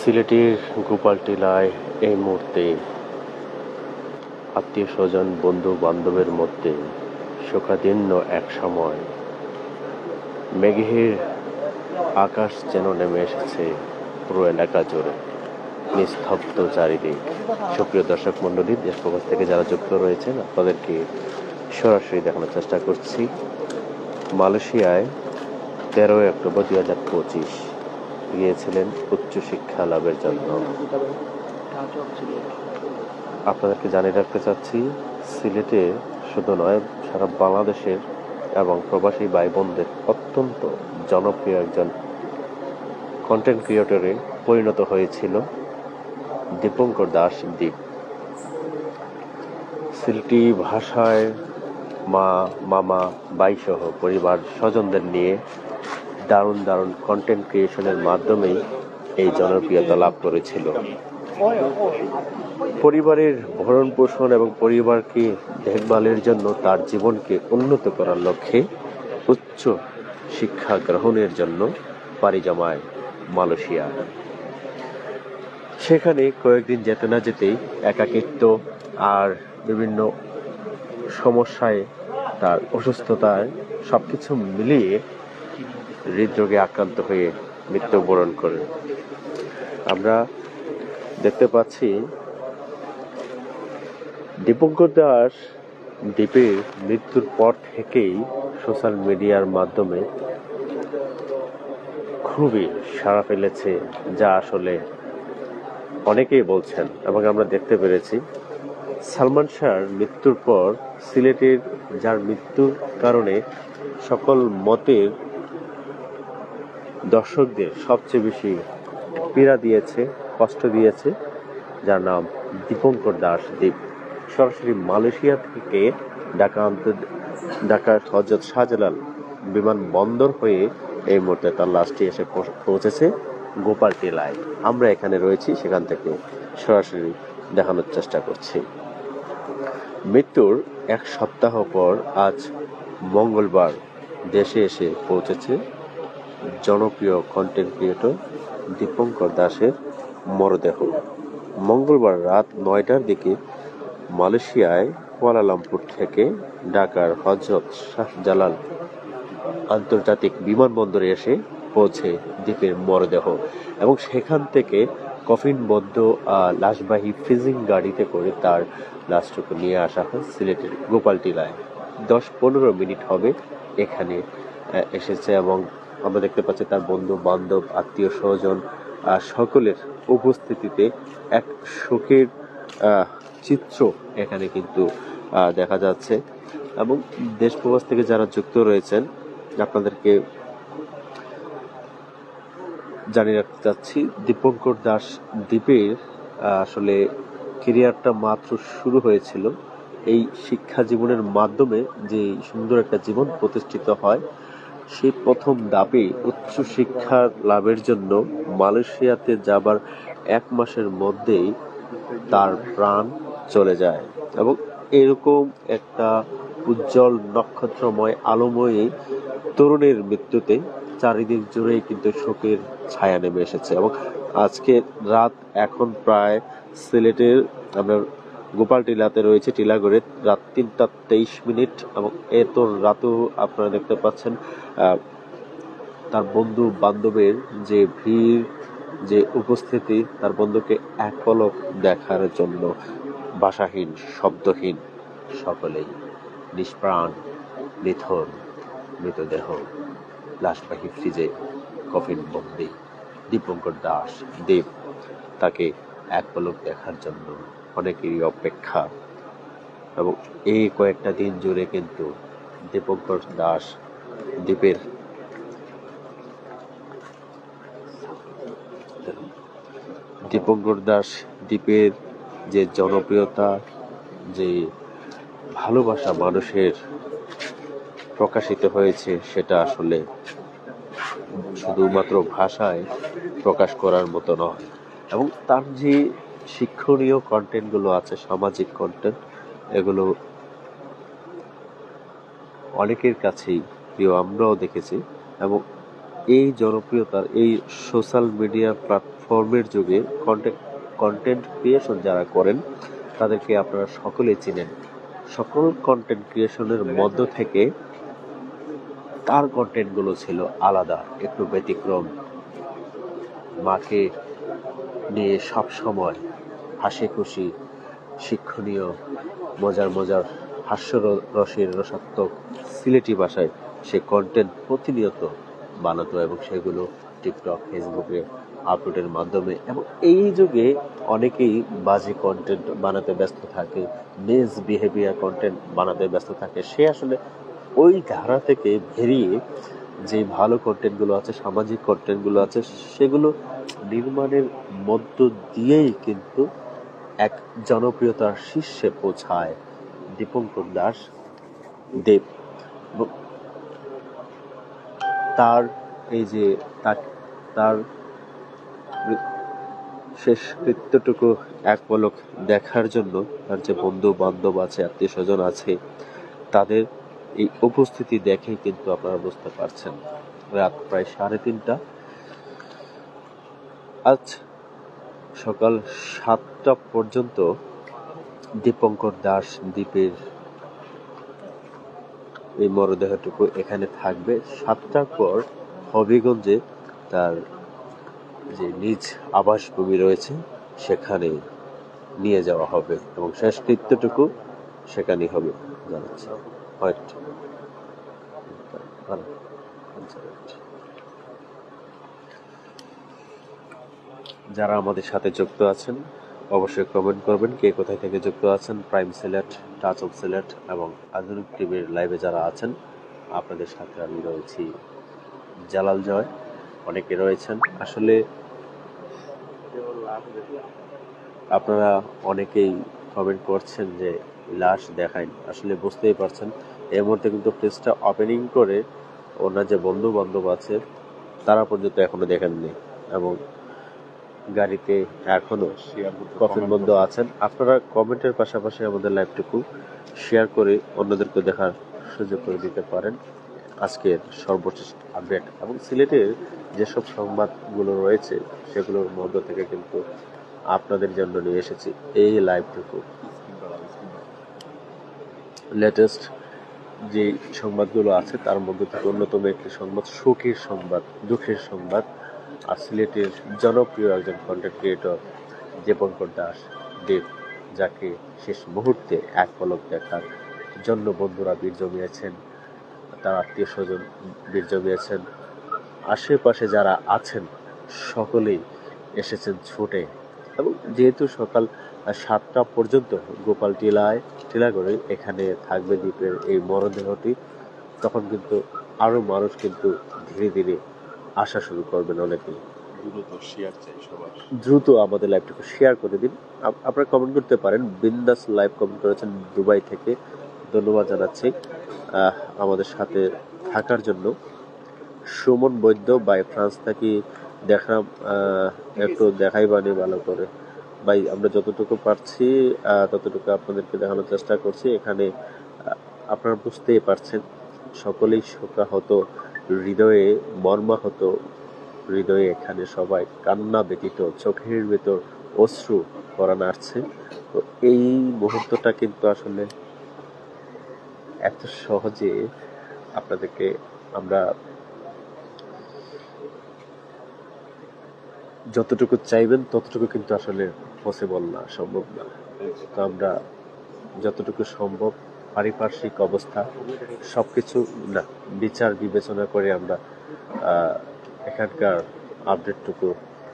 সিলেটের গোপালটিলায় এই মুহূর্তে আত্মীয় স্বজন বন্ধু বান্ধবের মধ্যে শোকাদীর্ণ এক সময় মেঘের আকাশ যেন নেমে এসেছে পুরো এলাকা জুড়ে, নিস্তব্ধ চারিদিক। সুপ্রিয় দর্শক মন্ডলী, দেশ প্রবাস থেকে যারা যুক্ত রয়েছেন আপনাদেরকে সরাসরি দেখানোর চেষ্টা করছি। মালয়েশিয়ায় 13 অক্টোবর 2025 গিয়েছিলেন উচ্চশিক্ষা লাভের জন্য। আপনাদেরকে জানিয়ে রাখতে চাচ্ছি, সিলেটে শুধু নয়, সারা বাংলাদেশের এবং প্রবাসী ভাই বোনদের অত্যন্ত জনপ্রিয় একজন কন্টেন্ট ক্রিয়েটরে পরিণত হয়েছিল দীপঙ্কর দাস দীপ। সিলেটি ভাষায় মা, মামা, ভাই সহ পরিবার স্বজনদের নিয়ে দারুণ দারুণ কন্টেন্ট ক্রিয়েশনের মাধ্যমেই এই জনপ্রিয়তা লাভ করেছিল। পরিবারের ভরণ পোষণ এবং পরিবারকে দেখভালের জন্য তার জীবনকে উন্নত করার লক্ষ্যে উচ্চ শিক্ষা গ্রহণের জন্য পাড়ি জমায় মালয়েশিয়া। সেখানে কয়েকদিন যেতে না যেতেই একাকিত্ব আর বিভিন্ন সমস্যায়, তার অসুস্থতায় সবকিছু মিলিয়ে হৃদরোগে আক্রান্ত হয়ে মৃত্যুবরণ করেন। আমরা দেখতে পাচ্ছি দীপঙ্কর দাস দীপের মৃত্যুর পর থেকেই সোশ্যাল মিডিয়ার মাধ্যমে খুবই সাড়া ফেলেছে, যা আসলে অনেকেই বলছেন এবং আমরা দেখতে পেরেছি। সালমান শাহর মৃত্যুর পর সিলেটের, যার মৃত্যুর কারণে সকল মতের দর্শকদের সবচেয়ে বেশি পীড়া দিয়েছে, কষ্ট দিয়েছে, যার নাম দীপঙ্কর দাস দীপ। সরাসরি মালয়েশিয়া থেকে ঢাকার হযরত শাহজালাল বিমানবন্দর হয়ে এই মুহূর্তে তার লাশটি এসে পৌঁছেছে গোপালটিলায়। আমরা এখানে রয়েছি, সেখান থেকে সরাসরি দেখানোর চেষ্টা করছি। মৃত্যুর এক সপ্তাহ পর আজ মঙ্গলবার দেশে এসে পৌঁছেছে জনপ্রিয় কন্টেন্ট ক্রিয়েটর দীপঙ্কর দাসের মরদেহ। মঙ্গলবার রাত 9টার দিকে মালয়েশিয়ায় কুয়ালালামপুর থেকে ঢাকার হযরত শাহজালাল আন্তর্জাতিক বিমানবন্দরে এসে পৌঁছে দীপের মরদেহ এবং সেখান থেকে কফিনবদ্ধ লাশবাহী ফ্রিজিং গাড়িতে করে তার লাশটুকু নিয়ে আসা হয় সিলেটের গোপালটিলায়। 10-15 মিনিট হবে এখানে এসেছে এবং আমরা দেখতে পাচ্ছি তার বন্ধু বান্ধব, আত্মীয় স্বজন সকলের উপস্থিতিতে এক শোকের চিত্র এখানে কিন্তু দেখা যাচ্ছে। এবং দেশ প্রবাস থেকে যারা যুক্ত রয়েছেন আপনাদেরকে জানিয়ে রাখতে চাচ্ছি, দীপঙ্কর দাস দীপের আসলে ক্যারিয়ারটা মাত্র শুরু হয়েছিল। এই শিক্ষা জীবনের মাধ্যমে যে সুন্দর একটা জীবন প্রতিষ্ঠিত হয়, সেই প্রথম ধাপে উচ্চ শিক্ষা লাভের জন্য মালয়েশিয়াতে যাবার 1 মাসের মধ্যেই তার প্রাণ চলে যায় এবং এরকম একটা উজ্জ্বল নক্ষত্রময় আলোময়ী তরুণের মৃত্যুতে চারিদিক জুড়েই কিন্তু শোকের ছায়া নেমে এসেছে। এবং আজকে রাত এখন প্রায় সিলেটের, আমরা গোপালটিলাতে রয়েছে, টিলাগড়ে রাত 3টা 23 মিনিট এবং এত রাতেও আপনারা দেখতে পাচ্ছেন তার বন্ধু বান্ধবের যে ভিড়, যে উপস্থিতি, তার বন্ধুকে এক পলক দেখার জন্য ভাষাহীন, শব্দহীন, সকলেই নিষ্প্রাণ নিথর মৃতদেহ লাশবাহী ফ্রিজে কফিন বন্দি দীপঙ্কর দাস দীপ, তাকে এক পলক দেখার জন্য অনেকেরই অপেক্ষা। এবং এই কয়েকটা দিন জুড়ে কিন্তু দীপঙ্কর দাস দীপের যে জনপ্রিয়তা, যে ভালোবাসা মানুষের প্রকাশিত হয়েছে, সেটা আসলে শুধুমাত্র ভাষায় প্রকাশ করার মতো নয়। এবং তার যে শিক্ষণীয় কন্টেন্টগুলো আছে, সামাজিক কন্টেন্ট, এগুলো অনেকের কাছেই প্রিয়, আমরাও দেখেছি। এবং এই জনপ্রিয়তার এই সোশ্যাল মিডিয়া প্ল্যাটফর্মের যুগে কন্টেন্ট ক্রিয়েশন যারা করেন তাদেরকে আপনারা সকলেই চিনেন। সকল কন্টেন্ট ক্রিয়েশনের মধ্য থেকে তার কন্টেন্টগুলো ছিল আলাদা, একটু ব্যতিক্রম। মাকে নিয়ে সব সময় হাসি খুশি, শিক্ষণীয়, মজার মজার হাস্যরসের রসাত্মক সিলেটি ভাষায় সে কন্টেন্ট প্রতিনিয়ত বানাতো এবং সেগুলো টিকটক, ফেসবুকে আপলোডের মাধ্যমে, এবং এই যুগে অনেকেই বাজে কন্টেন্ট বানাতে ব্যস্ত থাকে, মিস বিহেভিয়ার কন্টেন্ট বানাতে ব্যস্ত থাকে। সে আসলে ওই ধারা থেকে বেরিয়ে যে ভালো কন্টেন্টগুলো আছে, সামাজিক কন্টেন্টগুলো আছে, সেগুলো নির্মাণের মধ্য দিয়েই কিন্তু এক জনপ্রিয়তার শীর্ষে পৌঁছায় দীপঙ্কর দাশ দেব। তার এই যে তার শেষ কৃত্যটুকু এক পলক দেখার জন্য তার যে বন্ধু বান্ধব আছে, আত্মীয় স্বজন আছে, তাদের এই উপস্থিতি দেখেই কিন্তু আপনারা বুঝতে পারছেন। রাত প্রায় 3:30। আজ সকাল 7টা পর্যন্ত দীপঙ্কর দাশ দ্বীপের এই মরদেহটুকু এখানে থাকবে। 7টার পর হবিগঞ্জে তার যে নিজ আবাসভূমি রয়েছে সেখানে নিয়ে যাওয়া হবে এবং শেষ কৃত্যটুকু সেখানেই হবে জানাচ্ছে। যারা আমাদের সাথে যুক্ত আছেন অবশ্যই কমেন্ট করবেন কে কোথায় থেকে যুক্ত আছেন। Prime Sylhet, touch of Sylhet এবং আধুনিক টিভির লাইভে যারা আছেন, আপনাদের সাথে আমি রয়েছি জালাল জয়। অনেকে রয়েছেন, আসলে আপনারা অনেকেই কমেন্ট করছেন যে লাশ দেখায়। আসলে বুঝতেই পারছেন এই মুহূর্তে কিন্তু ফ্রিজটা ওপেনিং করে ওনার যে বন্ধু বান্ধব আছে তারা পর্যন্ত এখনো দেখেননি এবং গাড়িতে এখনো কফিন বন্ধ আছেন। আপনারা কমেন্টের পাশাপাশি আমাদের লাইভটুকু শেয়ার করে অন্যদেরকে দেখার সুযোগ করে দিতে পারেন। আজকের সর্বশেষ আপডেট এবং সিলেটের যেসব সংবাদগুলো রয়েছে সেগুলোর মধ্য থেকে কিন্তু আপনাদের জন্য নিয়ে এসেছি এই লাইভটুকু। লেটেস্ট যে সংবাদগুলো আছে তার মধ্যে থেকে অন্যতম একটি সংবাদ, শোকের সংবাদ, দুঃখের সংবাদ। আর সিলেটের জনপ্রিয় একজন কন্টেন্ট ক্রিয়েটর দীপঙ্কর দাশ দেব, যাকে শেষ মুহূর্তে এক পলক দেখার জন্য বন্ধুরা ভিড় জমিয়েছেন, তার আত্মীয় স্বজন ভিড় জমিয়েছেন, আশেপাশে যারা আছেন সকলেই এসেছেন ছুটে। এবং যেহেতু সকাল 7টা পর্যন্ত গোপাল টিলাগড়ে এখানে থাকবে দ্বীপের এই মরদেহটি, তখন কিন্তু আরো মানুষ কিন্তু ধীরে ধীরে আসা শুরু করবেন। অনেকেই দ্রুত আমাদের লাইভটাকে শেয়ার করে দিন। আপনারা কমেন্ট করতে পারেন। বিন্দাস লাইভ কমেন্ট করেছেন দুবাই থেকে, ধন্যবাদ জানাচ্ছি আমাদের সাথে থাকার জন্য। সুমন বৈদ্য বাই ফ্রান্স থেকে দেখলাম, একটু দেখাইবানি ভালো করে ভাই, আমরা যতটুকু পারছি ততটুকু আপনাদেরকে দেখানোর চেষ্টা করছি। এখানে আপনারা বুঝতেই পারছেন সকলেই শোকাহত, হৃদয়ে মর্মাহত, হৃদয়ে এখানে সবাই কান্না ব্যতীত চোখের ভেতর অশ্রু পড়া নাড়ছে। তো এই মুহূর্তটা কিন্তু আসলে এত সহজে আপনাদেরকে আমরা যতটুকু চাইবেন ততটুকু কিন্তু আসলে পসিবল না, সম্ভব না। তো আমরা যতটুকু সম্ভব পারিপার্শ্বিক অবস্থা সবকিছু না বিচার বিবেচনা করে আমরা এখানকার আপডেটটুকু,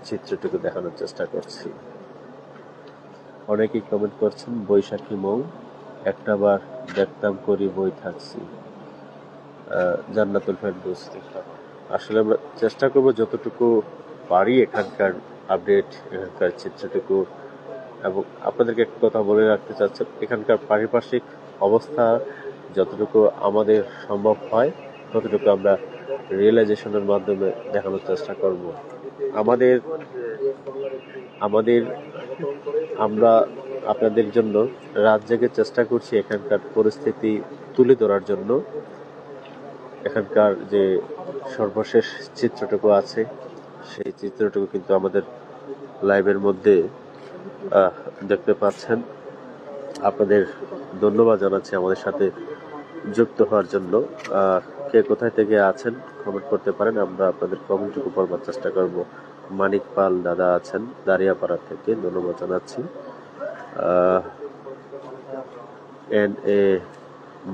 চিত্রটুকু দেখানোর চেষ্টা করছি। অনেকেই কমেন্ট করছেন বৈশাখী মৌ, একটাবার দেখতাম করি বই থাকছি, জান্নাতুল ফেরদৌস। আসলে আমরা চেষ্টা করব যতটুকু পারি এখানকার আপডেট, এখানকার চিত্রটুকু, এবং আপনাদেরকে একটা কথা বলে রাখতে চাচ্ছি, এখানকার পারিপার্শ্বিক অবস্থা যতটুকু আমাদের সম্ভব হয় ততটুকু আমরা রিয়েলাইজেশনের মাধ্যমে দেখানোর চেষ্টা করব। আমরা আপনাদের জন্য রাত জেগে চেষ্টা করছি এখানকার পরিস্থিতি তুলে ধরার জন্য। এখানকার যে সর্বশেষ চিত্রটুকু আছে সেই চিত্রটুকু কিন্তু আমাদের লাইভের মধ্যে দেখতে পাচ্ছেন। আপনাদের ধন্যবাদ জানাচ্ছি আমাদের সাথে যুক্ত হওয়ার জন্য। কে কোথায় থেকে আছেন কমেন্ট করতে পারেন, আমরা আপনাদের কমেন্টটুকু পড়বার চেষ্টা করব। মানিক পাল দাদা আছেন দাঁড়িয়াপাড়া থেকে, ধন্যবাদ জানাচ্ছি। এন এ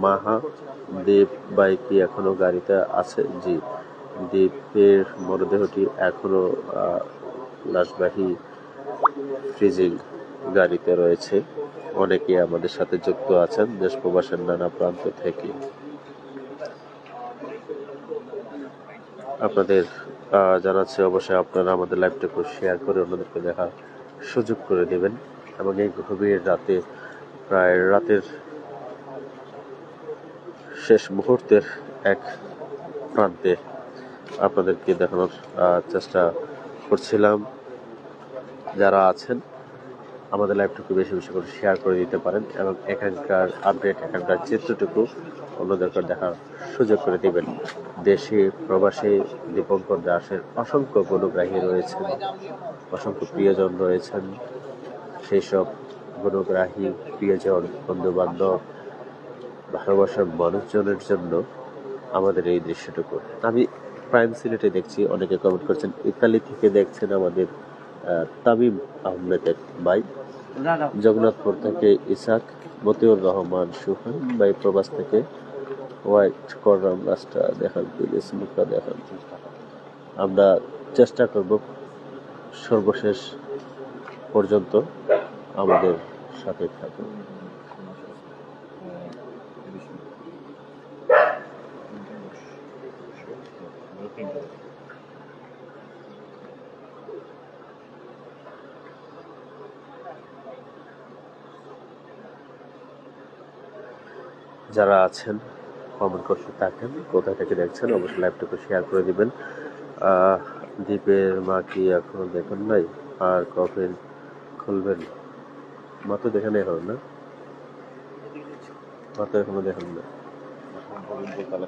মাহা, দীপ ভাই কি এখনো গাড়িতে আছে? জি, দীপের মরদেহটি এখনো লাশবাহী ফ্রিজিং গাড়িতে রয়েছে। অনেকে আমাদের সাথে যুক্ত আছেন দেশ প্রবাসের নানা প্রান্ত থেকে। আপনাদের জানাচ্ছি অবশ্যই আপনারা আমাদের লাইভটাকে শেয়ার করে অন্যদেরকে দেখার সুযোগ করে দেবেন, এবং এই গভীর রাতে, প্রায় রাতের শেষ মুহূর্তের এক প্রান্তে আপনাদেরকে দেখানোর চেষ্টা করছিলাম। যারা আছেন আমাদের লাইভটুকু বেশি বেশি করে শেয়ার করে দিতে পারেন, এবং এখানকার আপডেট, এখানকার চিত্রটুকু অন্যদেরকে দেখার সুযোগ করে দিবেন। দেশে প্রবাসে দীপঙ্কর দাসের অসংখ্য গুণগ্রাহী রয়েছেন, অসংখ্য প্রিয়জন রয়েছেন। সেই সব গুণগ্রাহী প্রিয়জন, বন্ধু বান্ধব, ভালোবাসার মানুষজনের জন্য আমাদের এই দৃশ্যটুকু। আমি প্রাইম সিলেটে দেখছি, অনেকে কমেন্ট করছেন। ইতালি থেকে দেখছেন আমাদের তামিম আহমেদের ভাই, জগন্নাথপুর থেকে ইসাক, মতিউর রহমান সুহান ভাই, প্রবাস থেকে হোয়াইট করলাম রাস্তা দেখান, প্লিজ মুখটা দেখান। আমরা চেষ্টা করব সর্বশেষ পর্যন্ত আমাদের সাথে থাকুন। যারা আছেন কমেন্ট করতে থাকেন, কোথা থেকে দেখছেন অবশ্যই লাইভটাকে শেয়ার করে দিবেন। দ্বীপের মা কি এখনো দেখেন নাই? আর কখন খুলবেন? মা তো দেখেন এখন না, মা তো এখনো দেখেন না।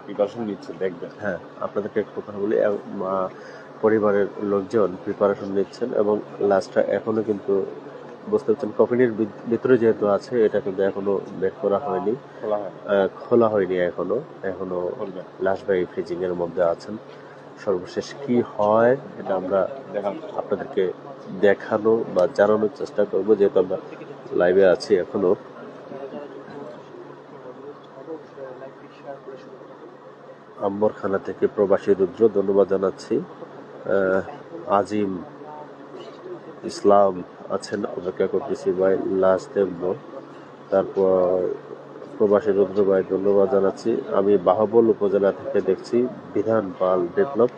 প্রিপারেশন নিচ্ছে, দেখবেন। হ্যাঁ, আপনাদেরকে একটু কথা বলি, পরিবারের লোকজন প্রিপারেশন নিচ্ছেন, এবং লাস্টটা এখনো কিন্তু বুঝতে পারছেন কফিনের ভিতরে যেহেতু আছে, এটা কিন্তু এখনো বের করা হয়নি, খোলা হয়নি এখনো লাশবাহী ফ্রিজিং এর মধ্যে আছেন। সর্বশেষ কি হয় এটা আমরা আপনাদেরকে দেখানো বা জানানোর চেষ্টা করব, যেহেতু আমরা লাইভে আছি এখনো। আম্বরখানা থেকে প্রবাসী রুদ্র, ধন্যবাদ জানাচ্ছি। আজিম ইসলাম আছেন, অপেক্ষা করতেছি ভাই, লাস্ট দেখবো। তারপর প্রবাসী রুদ্র ভাই, ধন্যবাদ জানাচ্ছি। আমি বাহুবল উপজেলা থেকে দেখছি। বিধান পাল বিপ্লব,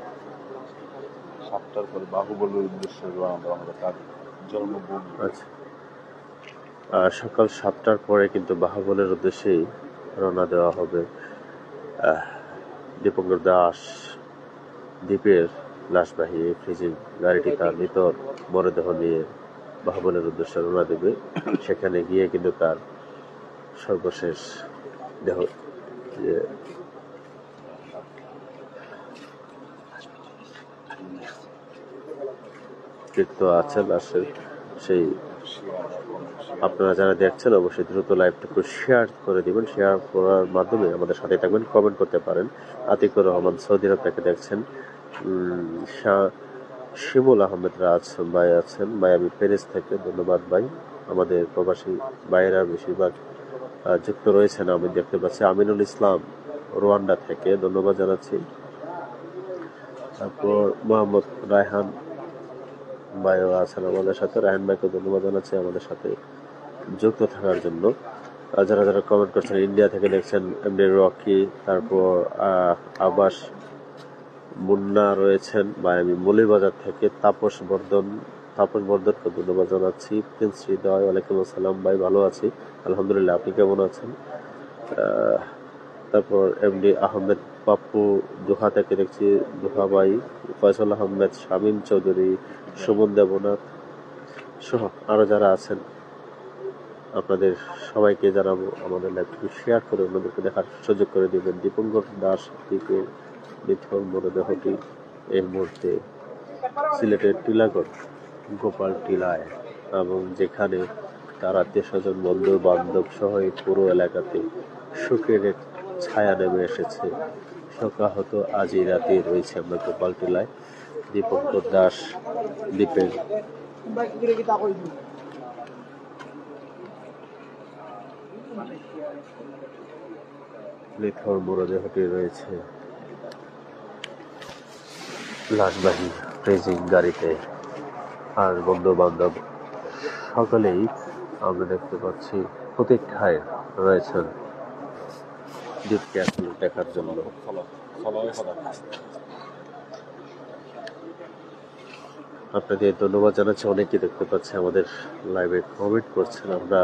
7টার পরে বাহুবলের উদ্দেশ্যে জন্মভূমি। আচ্ছা, সকাল 7টার পরে কিন্তু বাহুবলের উদ্দেশ্যেই রওনা দেওয়া হবে। দীপঙ্কর দাস দ্বীপের লাশবাহী ফ্রিজিং গাড়িটি তার মৃত মরদেহ নিয়ে বাহুবলের উদ্দেশ্যে রওনা দেবে। সেখানে গিয়ে কিন্তু তার সর্বশেষ দেহ কৃত্য আছে লাশের, সেই আপনারা যারা দেখছেন অবশ্যই দ্রুত লাইভটাকে শেয়ার করে দিবেন। শেয়ার করার মাধ্যমে আমাদের সাথে থাকবেন, কমেন্ট করতে পারেন। আতিকুর রহমান সৌদি আরব থেকে দেখছেন। শিমুল আহমেদ রাজ ভাই আছেন, ভাই আমি প্যারিস থেকে, ধন্যবাদ ভাই। আমাদের প্রবাসী ভাইয়েরা বেশিরভাগ যুক্ত রয়েছেন আমি দেখতে পাচ্ছি। আমিনুল ইসলাম রুয়ান্ডা থেকে, ধন্যবাদ জানাচ্ছি। তারপর মোহাম্মদ রায়হান ভাইও আছেন আমাদের সাথে, রায়হান ভাইকে ধন্যবাদ জানাচ্ছি আমাদের সাথে যুক্ত থাকার জন্য। যারা যারা কমেন্ট করছেন, ইন্ডিয়া থেকে দেখছেন এমডি রকি, তারপর আবাস মুন্না রয়েছেন, বা আমি মৌলিবাজার থেকে তাপস বর্ধনকে ধন্যবাদ জানাচ্ছি। প্রিন্স হৃদয়, ওয়ালাইকুম আসসালাম ভাই, ভালো আছি আলহামদুলিল্লাহ, আপনি কেমন আছেন? তারপর এমডি আহমেদ পাপ্পু দোহা থেকে দেখছি, দোহা ভাই, ফয়সাল আহমেদ, শামীম চৌধুরী, সুমন দেবনাথ সহ আরো যারা আছেন আপনাদের সবাইকে জানাবো আমাদের লাইভটি শেয়ার করে অন্যদেরকে দেখার সুযোগ করে দিবেন। দীপঙ্কর দাস দ্বীপের নিথর মরদেহটি এই মুহূর্তে সিলেটের টিলাগড় গোপাল টিলায়, এবং যেখানে তার আত্মীয় স্বজন বন্ধু বান্ধব সহ এই পুরো এলাকাতে শোকের এক ছায়া নেমে এসেছে। শোকাহত আজই রাতে রয়েছে আমরা গোপাল টিলায় দীপঙ্কর দাস দ্বীপের নিথর মরদেহটি রয়েছে লাশবাহী ফ্রেজিং গাড়িতে, আর বন্ধু বান্ধব সকলেই আমরা দেখতে পাচ্ছি প্রতীক্ষায় রয়েছেন দ্বীপকে আসলে দেখার জন্য। আপনাদের ধন্যবাদ জানাচ্ছি, অনেকেই দেখতে পাচ্ছি আমাদের লাইভে কমেন্ট করছেন। আমরা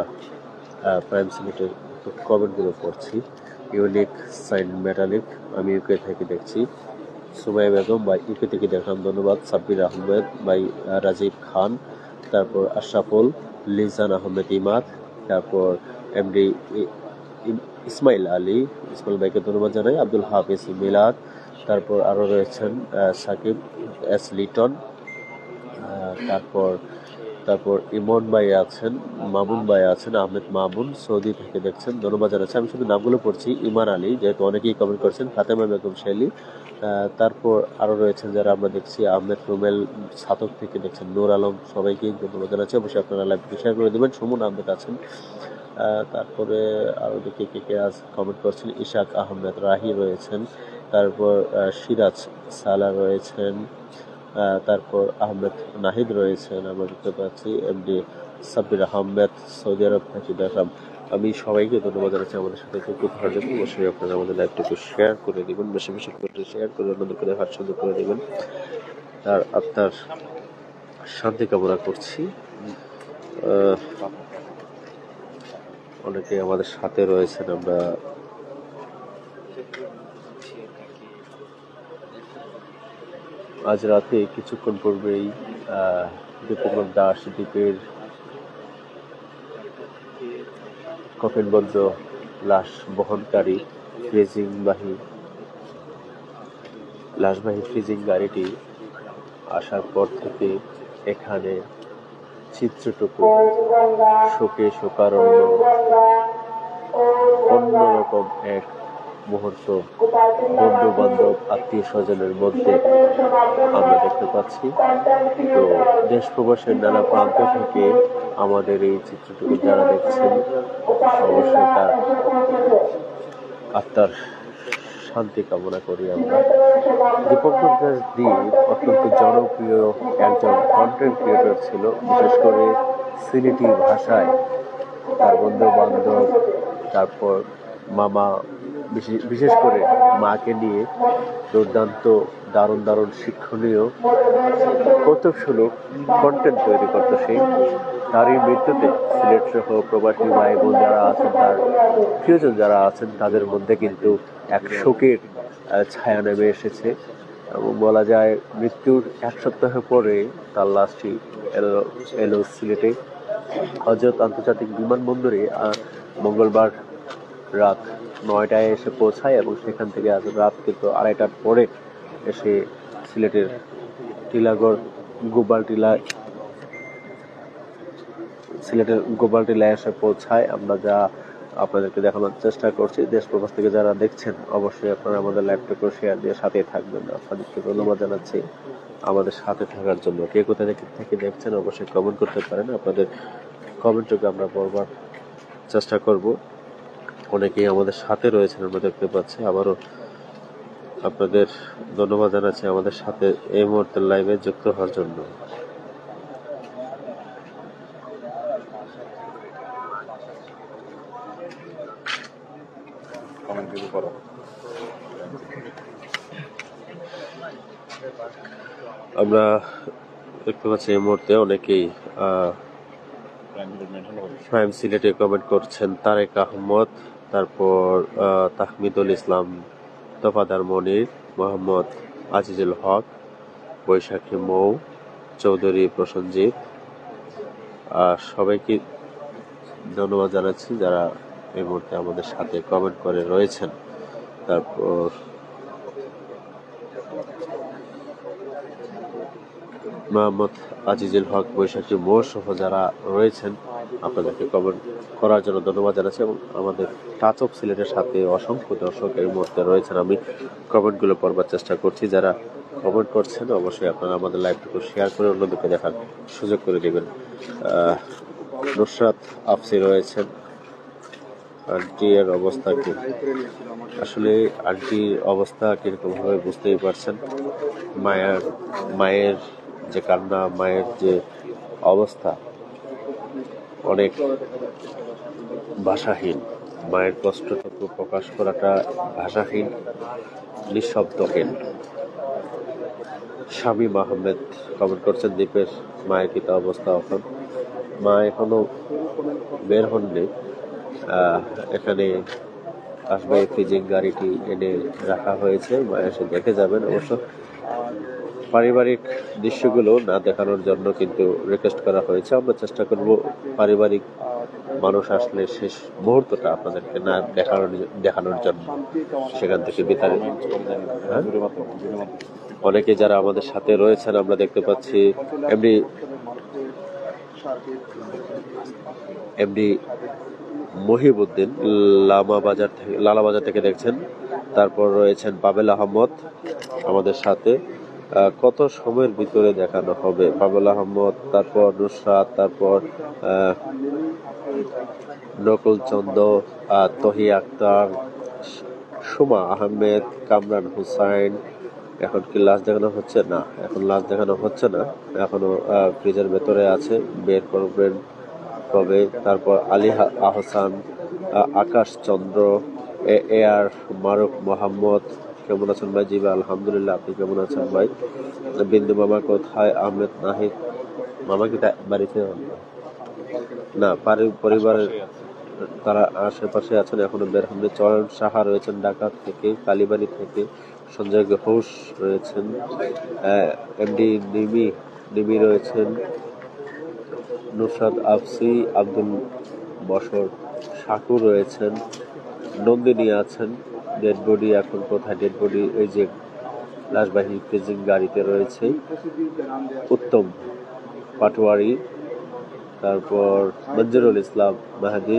প্রাইম সিলেটের কমেন্টগুলো পড়ছি। ইউনিক সাইন মেটালিক, আমি ইউকে থেকে দেখছি। সুমাইয়া বেগম ভাই ইউকে থেকে দেখলাম, ধন্যবাদ। সাব্বির আহমেদ ভাই, রাজীব খান, তারপর আশরাফুল, লিজান আহমেদ ইমাদ, তারপর এমডি ইসমাইল আলী, ইসমাইল ভাইকে ধন্যবাদ জানাই। আব্দুল হাফিজ মিলাদ, তারপর আরও রয়েছেন সাকিব এস লিটন, তারপর ইমন ভাই আছেন, মামুন ভাই আছেন, আহমেদ মামুন সৌদি থেকে দেখছেন, ধন্যবাদ জানাচ্ছি। আমি শুধু নামগুলো পড়ছি। ইমান আলী, যেহেতু অনেকেই কমেন্ট করছেন, ফাতেমা বেগম শেলি, তারপর আরও রয়েছেন যারা আমরা দেখছি, আহমেদ রুমেল ছাতক থেকে দেখছেন, নূর আলম, সবাইকে ধন্যবাদ জানাচ্ছি। অবশ্যই আপনারা লাইভটি শেয়ার করে দেবেন। সুমন আহমেদ আছেন, তারপরে আরও দেখি কে আজ কমেন্ট করছেন, ইশাক আহমেদ রাহি রয়েছেন, তারপর সিরাজ সালা রয়েছেন, তারপর আহমেদ নাহিদ রয়েছেন, আমরা দেখতে পাচ্ছি এমডি সাব্বির আহমেদ সৌদি আরব থেকে দেখলাম। আমি সবাইকে ধন্যবাদ জানাচ্ছি আমাদের সাথে যুক্ত থাকার জন্য। অবশ্যই আপনারা আমাদের লাইভটিকে শেয়ার করে দেবেন, বেশি বেশি করে শেয়ার করে অন্যদেরকে দেখার সুযোগ করে দেবেন। তার আত্মার শান্তি কামনা করছি। অনেকে আমাদের সাথে রয়েছেন। আমরা আজ রাতে কিছুক্ষণ পূর্বেই দীপঙ্কর দাস দ্বীপের কফিনবদ্ধ লাশ বহনকারী লাশবাহী ফ্রিজিং গাড়িটি আসার পর থেকে এখানে চিত্রটুকু শোকে শোকারণ্য, অন্যরকম এক মুহূর্ত বন্ধু বান্ধব আত্মীয় স্বজনের মধ্যে আমরা দেখতে পাচ্ছি। তো দেশ প্রবাসের নানা প্রান্ত থেকে আমাদের এই চিত্রটুকু যারা দেখছেন, অবশ্যই তার আত্মার শান্তি কামনা করি আমরা। দীপঙ্কর দাস দ্বীপ অত্যন্ত জনপ্রিয় একজন কন্টেন্ট ক্রিয়েটর ছিল, বিশেষ করে সিলেটি ভাষায় তার বন্ধু বান্ধব, তারপর মামা, বিশেষ করে মাকে নিয়ে দুর্দান্ত দারুণ শিক্ষণীয় কৌতুকসুলভ কন্টেন্ট তৈরি করতো সে। তারই মৃত্যুতে সিলেট সহ প্রবাসী ভাই বোন যারা আছেন, তার প্রিয়জন যারা আছেন, তাদের মধ্যে কিন্তু এক শোকের ছায়া নেমে এসেছে। এবং বলা যায় মৃত্যুর এক সপ্তাহ পরে তার লাশটি এলো সিলেটে হজরত আন্তর্জাতিক বিমানবন্দরে মঙ্গলবার রাত 9টায় এসে পৌঁছায়, এবং সেখান থেকে আজ রাত কিন্তু 2:30টার পরে এসে সিলেটের টিলাগড় গোপাল টিলায় এসে পৌঁছায়। আমরা যা আপনাদেরকে দেখানোর চেষ্টা করছি। দেশ প্রবাস থেকে যারা দেখছেন, অবশ্যই আপনারা আমাদের লাইভটাকে শেয়ার দিয়ে সাথে থাকবেন। আপনাদেরকে ধন্যবাদ জানাচ্ছি আমাদের সাথে থাকার জন্য। কে কোথা থেকে দেখছেন অবশ্যই কমেন্ট করতে পারেন। আপনাদের কমেন্টকে আমরা পড়বার চেষ্টা করব। অনেকেই আমাদের সাথে রয়েছেন আমরা দেখতে পাচ্ছি। আবারও আপনাদের ধন্যবাদ জানাচ্ছি আমাদের সাথে এই মুহূর্তের লাইভে যুক্ত হওয়ার জন্য। আমরা দেখতে পাচ্ছি এই মুহূর্তে অনেকেই প্রাইম সিলেটে কমেন্ট করছেন। তারেক আহমদ, তারপর তাহমিদুল ইসলাম, দফাদার মনির, মোহাম্মদ আজিজুল হক, বৈশাখী মৌ, চৌধুরী প্রসঞ্জিৎ, সবাইকে ধন্যবাদ জানাচ্ছি যারা এই মুহূর্তে আমাদের সাথে কমেন্ট করে রয়েছেন। তারপর মোহাম্মদ আজিজুল হক, বৈশাখী মোড় সহ যারা রয়েছেন আপনাদেরকে কমেন্ট করার জন্য ধন্যবাদ জানাচ্ছি। এবং আমাদের টাচ অফ সিলেটের সাথে অসংখ্য দর্শক এই মুহূর্তে রয়েছেন। আমি কমেন্টগুলো পড়বার চেষ্টা করছি। যারা কমেন্ট করছেন অবশ্যই আপনারা আমাদের লাইভটুকু শেয়ার করে অন্যদেরকে দেখার সুযোগ করে দেবেন। নুসরাত আফসি রয়েছেন। আন্টি এর অবস্থা কি? আসলে আন্টির অবস্থা কিরকম ভাবে বুঝতেই পারছেন। মায়ের যে কান্না, মায়ের যে অবস্থা অনেক ভাষাহীন। মায়ের কষ্টটুকু প্রকাশ করাটা ভাষাহীন, নিঃশব্দহীন। শামীম আহমেদ কমেন্ট করছেন, দ্বীপের মায়ের কি তা অবস্থা এখন? মা এখনো বের হননি। এখানে আসবে ফ্রিজিং গাড়িটি এনে রাখা হয়েছে, মা এসে দেখে যাবেন। অবশ্য পারিবারিক দৃশ্যগুলো না দেখানোর জন্য কিন্তু রিকোয়েস্ট করা হয়েছে। আমরা চেষ্টা করব পারিবারিক মানুষ আসলে শেষ মুহূর্তটা আপনাদেরকে না দেখানোর জন্য সেখান থেকে বিতাড়িত। অনেকে যারা আমাদের সাথে রয়েছেন আমরা দেখতে পাচ্ছি এমডি মহিবউদ্দিন লালাবাজার থেকে দেখছেন। তারপর রয়েছেন পাবেল আহমদ আমাদের সাথে। কত সময়ের ভিতরে দেখানো হবে? পাবেল আহমদ, তারপর নুসরাত, তারপর নকুল চন্দ, তহি আক্তার, সুমা আহমেদ, কামরান হুসাইন। এখন কি লাশ দেখানো হচ্ছে? না, এখন লাশ দেখানো হচ্ছে না, এখনো ফ্রিজের ভেতরে আছে, বের করবেন কবে? তারপর আলী আহসান, আকাশ চন্দ্র, এ আর মারুফ মোহাম্মদ। কেমন আছেন ভাই? জি ভাই আলহামদুলিল্লাহ, আপনি কেমন আছেন ভাই? বিন্দু মামা কোথায়? আহমেদ নাহিদ মামা কি বাড়িতে? না, পরিবারের তারা আশেপাশে আছেন, এখনো বের হননি। চয়ন সাহা রয়েছেন ঢাকা থেকে, কালীবাড়ি থেকে। সঞ্জয় ঘোষ রয়েছেন, এমডি নিমি রয়েছেন, নুসরাত আফসি, আব্দুল বশর শাকুর রয়েছেন, নন্দিনী আছেন। ডেড বডি এখন কোথায়? ডেড বডি এই যে লাশবাহী ফ্রিজিং গাড়িতে রয়েছে। উত্তম পাটোয়ারি, তারপর মঞ্জুরুল ইসলাম মাহাদি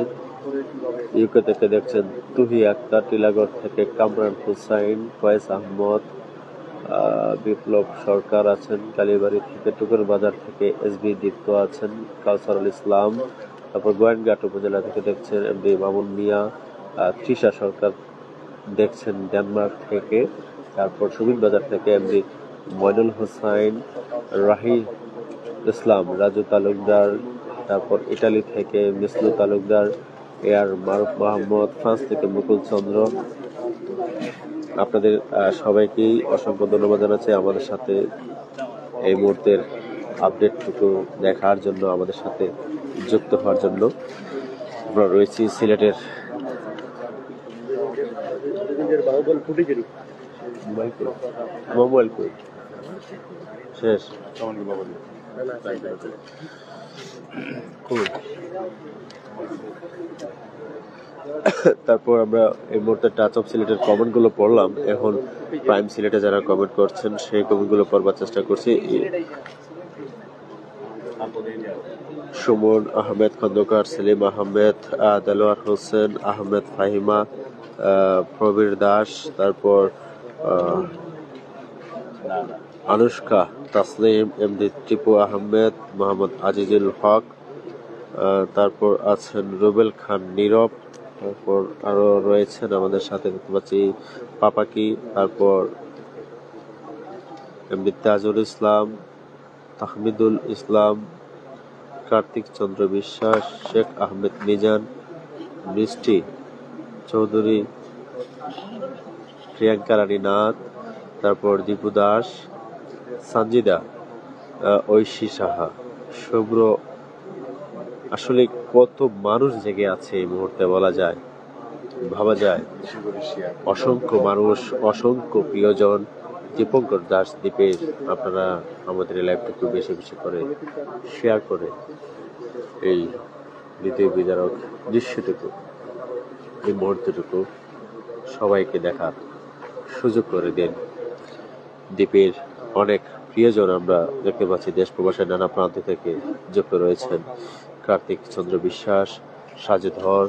ইউকে থেকে দেখছেন। তুহি আক্তার টিলাগড় থেকে, কামরান হুসাইন, ফয়েজ আহমদ, বিপ্লব সরকার আছেন কালীবাড়ি থেকে, টুকুর বাজার থেকে এসবি দীপ্ত আছেন, কাউসারুল ইসলাম। তারপর গোয়েনঘাট উপজেলা থেকে দেখছেন এমডি মামুন মিয়া, তৃষা সরকার দেখছেন ডেনমার্ক থেকে। তারপর সুবিন বাজার থেকে এমডি ময়নুল হোসাইন, রাহি ইসলাম, রাজু তালুকদার। তারপর ইটালি থেকে মিসলু তালুকদার, এ আর মারুফ মোহাম্মদ, ফ্রান্স থেকে মুকুল চন্দ্র। আপনাদের সবাইকেই অসংখ্য ধন্যবাদ জানাচ্ছি আমাদের সাথে এই মুহূর্তের আপডেটটুকু দেখার জন্য, আমাদের সাথে যুক্ত হওয়ার জন্য। আমরা রয়েছি সিলেটের মোবাইল শেষ। তারপর আমরা এই মুহূর্তে টাচ অফ সিলেটের কমেন্ট গুলো পড়লাম। এখন প্রাইম সিলেটে যারা কমেন্ট করছেন সেই কমেন্ট গুলো পড়বার চেষ্টা করছি। সুমন আহমেদ খন্দকার, সেলিম আহমেদ, দেলোয়ার হোসেন, আহমেদ ফাহিমা, প্রবীর দাস, তারপর আনুষ্কা, তাসলিম, এমডি টিপু আহমেদ, মোহাম্মদ আজিজুল হক, তারপর আছেন রুবেল খান নীরব, তারপর আরো রয়েছেন আমাদের সাথে দেখতে পাচ্ছি পাপাকি, তারপর এমডি তাজুল ইসলাম, তাহমিদুল ইসলাম, কার্তিক চন্দ্র বিশ্বাস, শেখ আহমেদ মিজান, বৃষ্টি চৌধুরী, প্রিয়াঙ্কা রানী নাথ, তারপর দীপু দাস, সানজিদা, ঐশী সাহা, শুভ্র। আসলে কত মানুষ জেগে আছে এই মুহূর্তে বলা যায়, ভাবা যায়। অসংখ্য মানুষ, অসংখ্য প্রিয়জন। দীপঙ্কর দাস দ্বীপের আপনারা আমাদের লাইভটা একটু বেশি বেশি করে শেয়ার করে এই হৃদয় বিদারক দৃশ্যটুকু, এই মুহূর্তটুকু সবাইকে দেখার সুযোগ করে দেন। দ্বীপের অনেক প্রিয়জন আমরা দেখতে পাচ্ছি দেশ প্রবাসের নানা প্রান্ত থেকে যুক্ত রয়েছেন। কার্তিক চন্দ্র বিশ্বাস, সাজেধর,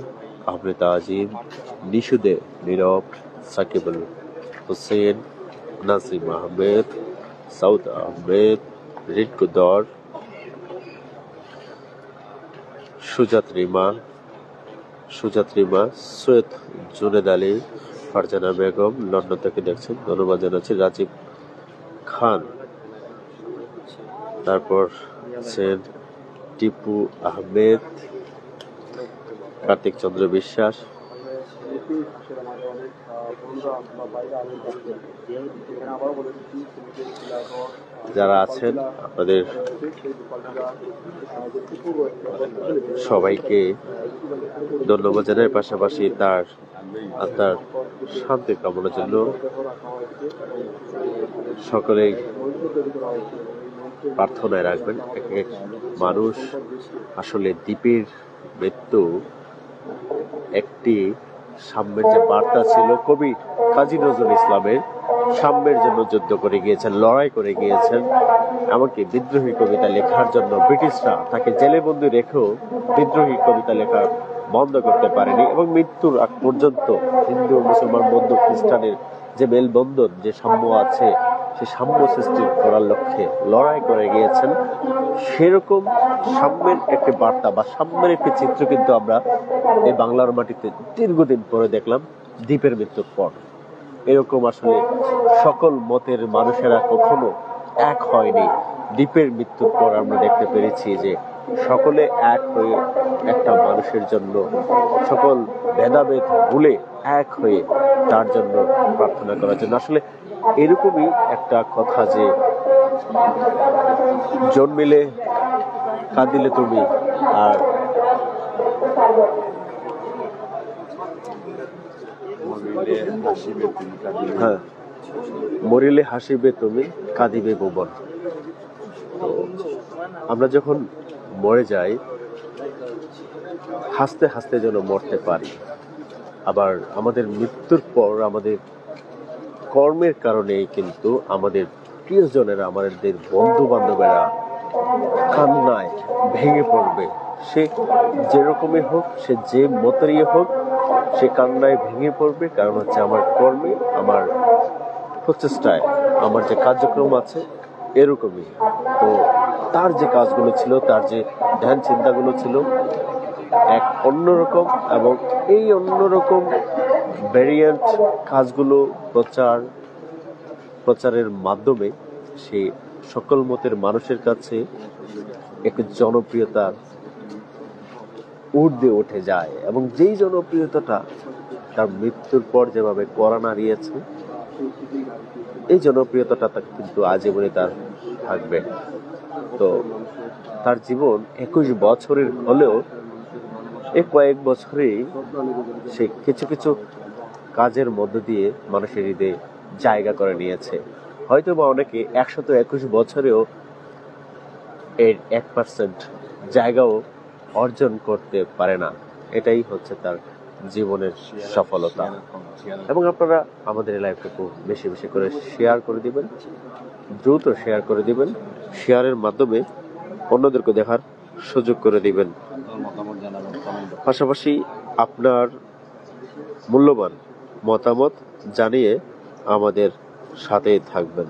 আহমেদ আজিম, নিশুদে, নীরব, সাকিবুল হোসেন, নাসিম আহমেদ, সাউদ আহমেদ, রিটকুদর, সুজাত রিমা, সৈয়দ জুনেদ আলী, ফারজানা বেগম লন্ডন থেকে দেখছেন, ধন্যবাদ জানাচ্ছি। রাজীব খান, তারপর আছেন টিপু আহমেদ, কার্তিক চন্দ্র বিশ্বাস, যারা আছেন আপনাদের সবাইকে ধন্যবাদ জানাই। পাশাপাশি তার আত্মার শান্তি কামনার জন্য সকলেই প্রার্থনায় রাখবেন। এক এক মানুষ আসলে দ্বীপের মৃত্যু একটি সাম্যের যে বার্তা ছিল, কবি কাজী নজরুল ইসলামের সাম্যের জন্য যুদ্ধ করে গিয়েছেন, লড়াই করে গিয়েছেন। এমনকি বিদ্রোহী কবিতা লেখার জন্য ব্রিটিশরা তাকে জেলে বন্দি রেখেও বিদ্রোহী কবিতা লেখা বন্ধ করতে পারেনি এবং মৃত্যুর আগ পর্যন্ত হিন্দু, মুসলমান, বৌদ্ধ, খ্রিস্টানের যে মেলবন্ধন, যে সাম্য আছে, সে সাম্য সৃষ্টি করার লক্ষ্যে লড়াই করে গিয়েছেন। সেরকম সাম্যের একটি বার্তা বা সাম্যের একটি চিত্র কিন্তু আমরা এই বাংলার মাটিতে দীর্ঘদিন পরে দেখলাম দ্বীপের মৃত্যুর পর। এরকম আসলে সকল মতের মানুষেরা কখনো এক হয়নি। দ্বীপের মৃত্যুর পর আমরা দেখতে পেরেছি যে সকলে এক হয়ে একটা মানুষের জন্য, সকল ভেদাভেদ ভুলে এক হয়ে তার জন্য প্রার্থনা করার জন্য। আসলে এরকমই একটা কথা যে জন্মিলে কাঁদিলে তুমি, আর হ্যাঁ, মরিলে হাসিবে তুমি, কাঁদিবে ভুবন। তো আমরা যখন মরে যাই হাসতে হাসতে যেন মরতে পারি। আবার আমাদের মৃত্যুর পর আমাদের কর্মের কারণে কিন্তু আমাদের প্রিয়জনেরা, আমাদের বন্ধু বান্ধবেরা কান্নায় ভেঙে পড়বে। সে যেরকমই হোক, সে যে মতেরই হোক, সে কান্নায় ভেঙে পড়বে। কারণ হচ্ছে আমার কর্মে, আমার প্রচেষ্টায়, আমার যে কার্যক্রম আছে এরকমই। তো তার যে কাজগুলো ছিল, তার যে ধ্যান চিন্তাগুলো ছিল এক অন্যরকম, এবং এই অন্যরকম ভ্যারিয়েন্ট কাজগুলো প্রচারের মাধ্যমে সে সকল মতের মানুষের কাছে একটি জনপ্রিয়তার ঊর্ধ্বে উঠে যায়। এবং যেই জনপ্রিয়তাটা তার মৃত্যুর পর যেভাবে কড়া নাড়িয়েছে, এই জনপ্রিয়তাটা কিন্তু আজীবনে তার থাকবে। তো তার জীবন 21 বছরের হলেও এই কয়েক বছরেই সে কিছু কিছু কাজের মধ্য দিয়ে মানুষের হৃদয়ে জায়গা করে নিয়েছে। হয়তো বা অনেকে 121 বছরেও এর 1% জায়গাও অর্জন করতে পারে না। এটাই হচ্ছে তার জীবনের সফলতা। এবং আপনারা আমাদের এই লাইভটুকু বেশি বেশি করে শেয়ার করে দিবেন, দ্রুত শেয়ার করে দিবেন। শেয়ারের মাধ্যমে অন্যদেরকে দেখার সুযোগ করে দিবেন। পাশাপাশি আপনার মূল্যবান মতামত জানিয়ে আমাদের সাথে থাকবেন।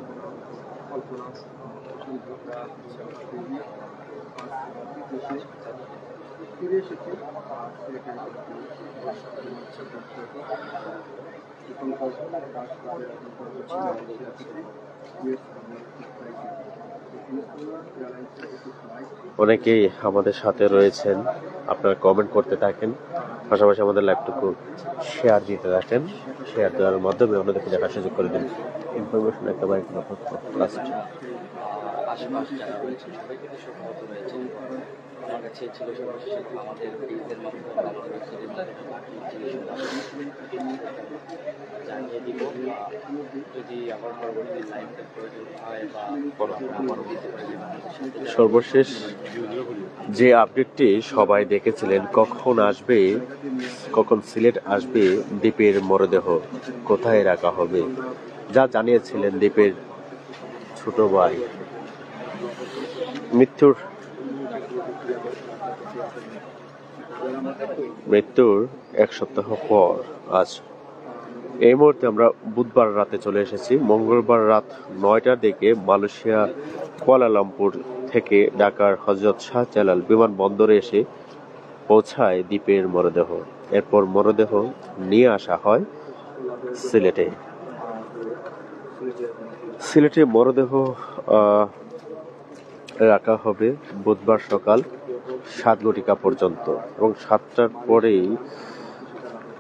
অনেকেই আমাদের সাথে রয়েছেন, আপনারা কমেন্ট করতে থাকেন, পাশাপাশি আমাদের লাইভটুকু শেয়ার দিতে থাকেন। শেয়ার দেওয়ার মাধ্যমে অন্যদেরকে দেখার সুযোগ করে দিন। ইনফরমেশন একেবারে লাস্ট। আশেপাশে যারা রয়েছে সবাইকে তো সম্মত রয়েছে। আমার কাছে ছিল সর্বশেষ আমাদের পেজের মাধ্যমে আমাদের জানিয়ে দিব, যদি আবার পরবর্তী লাইভটা প্রয়োজন হয় বা সর্বশেষ যে আপডেটটি সবাই দেখেছিলেন, কখন সিলেট আসবে দ্বীপের মরদেহ, কোথায় রাখা হবে, যা জানিয়েছিলেন দ্বীপের ছোট ভাই। মৃত্যুর 1 সপ্তাহ পর আজ এই মুহূর্তে আমরা বুধবার রাতে চলে এসেছি। মঙ্গলবার রাত 9টার দিকে মালয়েশিয়া কুয়ালালামপুর থেকে ঢাকার হযরত শাহজালাল বিমানবন্দরে এসে পৌঁছায় দ্বীপের মরদেহ। এরপর মরদেহ নিয়ে আসা হয় সিলেটে মরদেহ রাখা হবে বুধবার সকাল 7 ঘটিকা পর্যন্ত এবং 7টার পরেই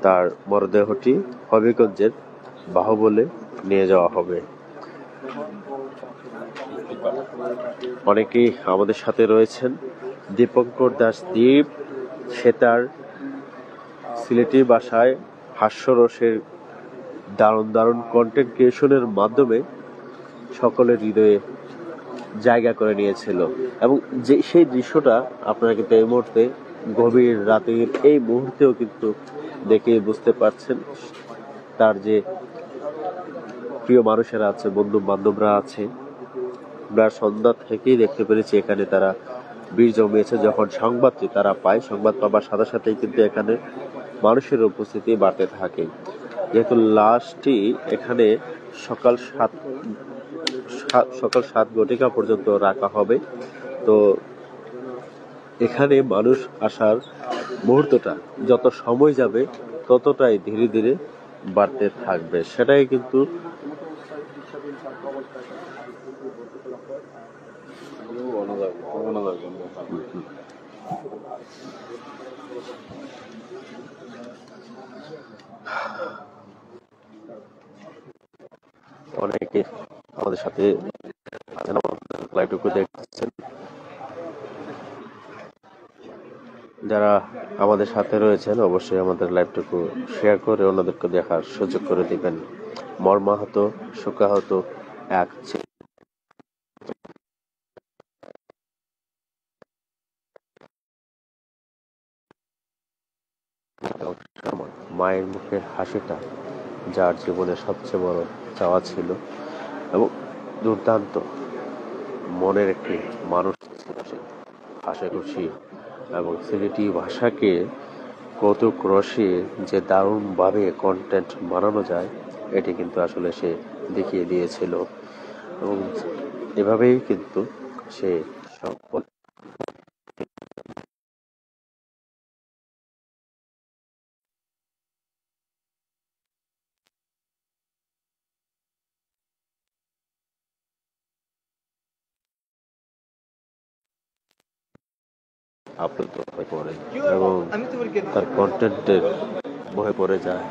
তার মরদেহটি হবিগঞ্জের বাহুবলে নিয়ে যাওয়া হবে। অনেকেই আমাদের সাথে রয়েছেন। দীপঙ্কর দাশ দীপ, সে তার সিলেটি ভাষায় হাস্যরসের দারুণ কন্টেন্ট ক্রিয়েশনের মাধ্যমে সকলের হৃদয়ে জায়গা করে নিয়েছিল এবং যে সেই দৃশ্যটা আপনারা কিন্তু এই মুহূর্তে গভীর রাতের এই মুহূর্তেও কিন্তু দেখে বুঝতে পারছেন। তার যে প্রিয় মানুষেরা আছে, বন্ধু বান্ধবরা আছে, আমরা সন্ধ্যা থেকেই দেখতে পেরেছি এখানে তারা ভিড় জমিয়েছে। যখন সংবাদটি তারা পায়, সংবাদ পাবার সাথে সাথেই কিন্তু এখানে মানুষের উপস্থিতি বাড়তে থাকে। যেহেতু লাশটি এখানে সকাল 7 ঘটিকা পর্যন্ত রাখা হবে, তো এখানে মানুষ আসার মুহূর্তটা যত সময় যাবে ততটাই ধীরে ধীরে বাড়তে থাকবে। সেটাই কিন্তু অনেকে আমাদের সাথে লাইভটুকু দেখছেন। যারা আমাদের সাথে রয়েছেন অবশ্যই আমাদের লাইভটুকু শেয়ার করে অন্যদেরকে দেখার সুযোগ করে দিবেন। মর্মাহত শোকাহত এক মায়ের মুখের হাসিটা যার জীবনে সবচেয়ে বড় চাওয়া ছিল এবং দুর্দান্ত মনের একটি মানুষ ছিল সে, হাসি খুশি এবং সিলেটি ভাষাকে কৌতুক রসে যে দারুণভাবে কন্টেন্ট বানানো যায় এটি কিন্তু আসলে সে দেখিয়ে দিয়েছিল এবং এভাবেই কিন্তু সে সফল। আপ্লুত হয়ে পড়ে এবং তার কন্টেন্টের বহে পড়ে যায়।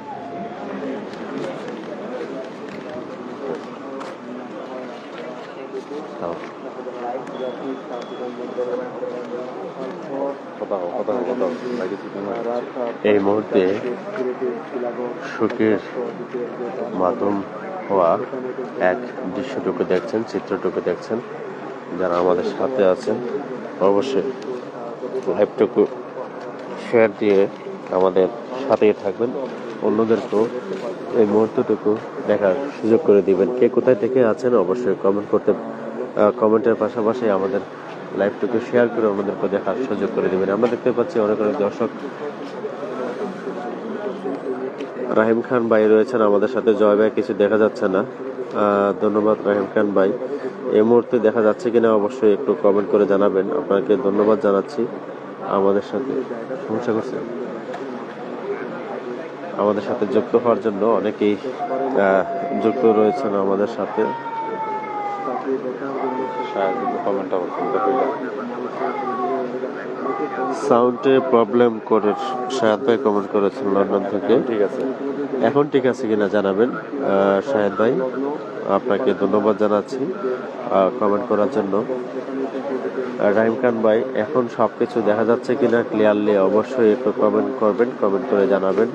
এই মুহূর্তে শোকের মাধ্যম হওয়া এক দৃশ্যটুকু দেখছেন, চিত্রটুকু দেখছেন। যারা আমাদের সাথে আছেন অবশ্যই লাইভটুকু শেয়ার দিয়ে আমাদের সাথেই থাকবেন, অন্যদেরকেও এই মুহূর্তটুকু দেখার সুযোগ করে দিবেন। কে কোথায় থেকে আছেন অবশ্যই কমেন্টের পাশাপাশি আমাদের লাইভটুকু শেয়ার করে অন্যদেরকে দেখার সুযোগ করে দিবেন। আমরা দেখতে পাচ্ছি অনেক দর্শক। রাহিম খান ভাই রয়েছেন আমাদের সাথে। জয় ভাই কিছু দেখা যাচ্ছে না, ধন্যবাদ রাহিম খান ভাই। এই মুহূর্তে দেখা যাচ্ছে কিনা অবশ্যই একটু কমেন্ট করে জানাবেন। আপনাকে ধন্যবাদ জানাচ্ছি আমাদের সাথে সমস্যা করছে আমাদের সাথে যুক্ত হওয়ার জন্য। অনেকেই যুক্ত রয়েছেন আমাদের সাথে। সাউন্ডে প্রবলেম করে শাহেদ ভাই কমেন্ট করেছেন লন্ডন থেকে। ঠিক আছে, এখন ঠিক আছে কিনা জানাবেন শাহেদ ভাই। আপনাকে ধন্যবাদ জানাচ্ছি কমেন্ট করার জন্য। রাহিম খান ভাই, এখন সবকিছু দেখা যাচ্ছে কিনা ক্লিয়ারলি অবশ্যই একটু কমেন্ট করবেন, কমেন্ট করে জানাবেন।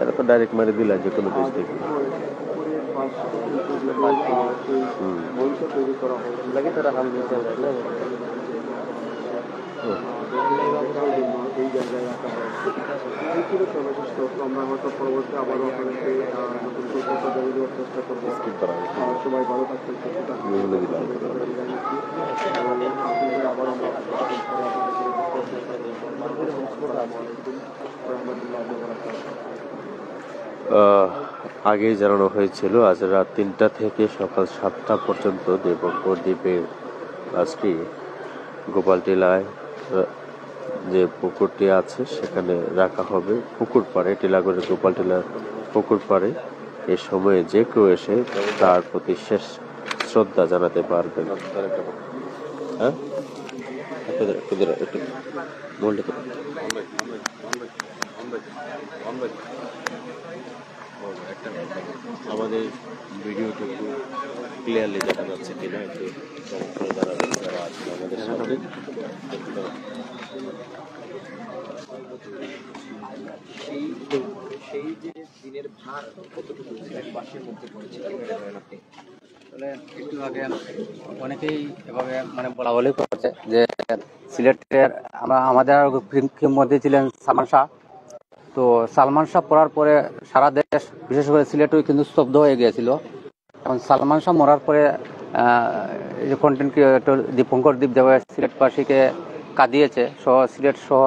এরা তো ডাইরেক্ট মারি দিলা যে কোনো দেশ থেকে। সবাই ভালো থাকতেন। আগেই জানানো হয়েছিল আজ রাত 3টা থেকে সকাল 7টা পর্যন্ত দীপঙ্কর দ্বীপের লাশটি গোপালটিলায় যে পুকুরটি আছে সেখানে রাখা হবে। পুকুর পাড়ে, টিলাগড়ের গোপালটিলা পুকুর পাড়ে এ সময়ে যে কেউ এসে তার প্রতি শেষ শ্রদ্ধা জানাতে পারবেন। হ্যাঁ, একটু আমাদের ভিডিওটুকু ক্লিয়ারলি দেখা যাচ্ছে কিনা একটু জানাবেন যারা আছেন আমাদের সাথে। সেই যে দিনের ভার কতটুকু এক মাসের মধ্যে পড়েছে আপনি? আসলে একটু আগে অনেকেই এভাবে মানে বলা বলি করছে যে সিলেটের আমাদের মধ্যে ছিলেন সালমান শাহ। তো সালমান শাহ পড়ার পরে সারা দেশ বিশেষ করে সিলেটও কিন্তু স্তব্ধ হয়ে গিয়েছিল। এখন সালমান শাহ মরার পরে যে কন্টেন্ট ক্রিয়েটর দীপঙ্কর দীপদেব সিলেটবাসীকে কাঁদিয়েছে, সহ সিলেট সহ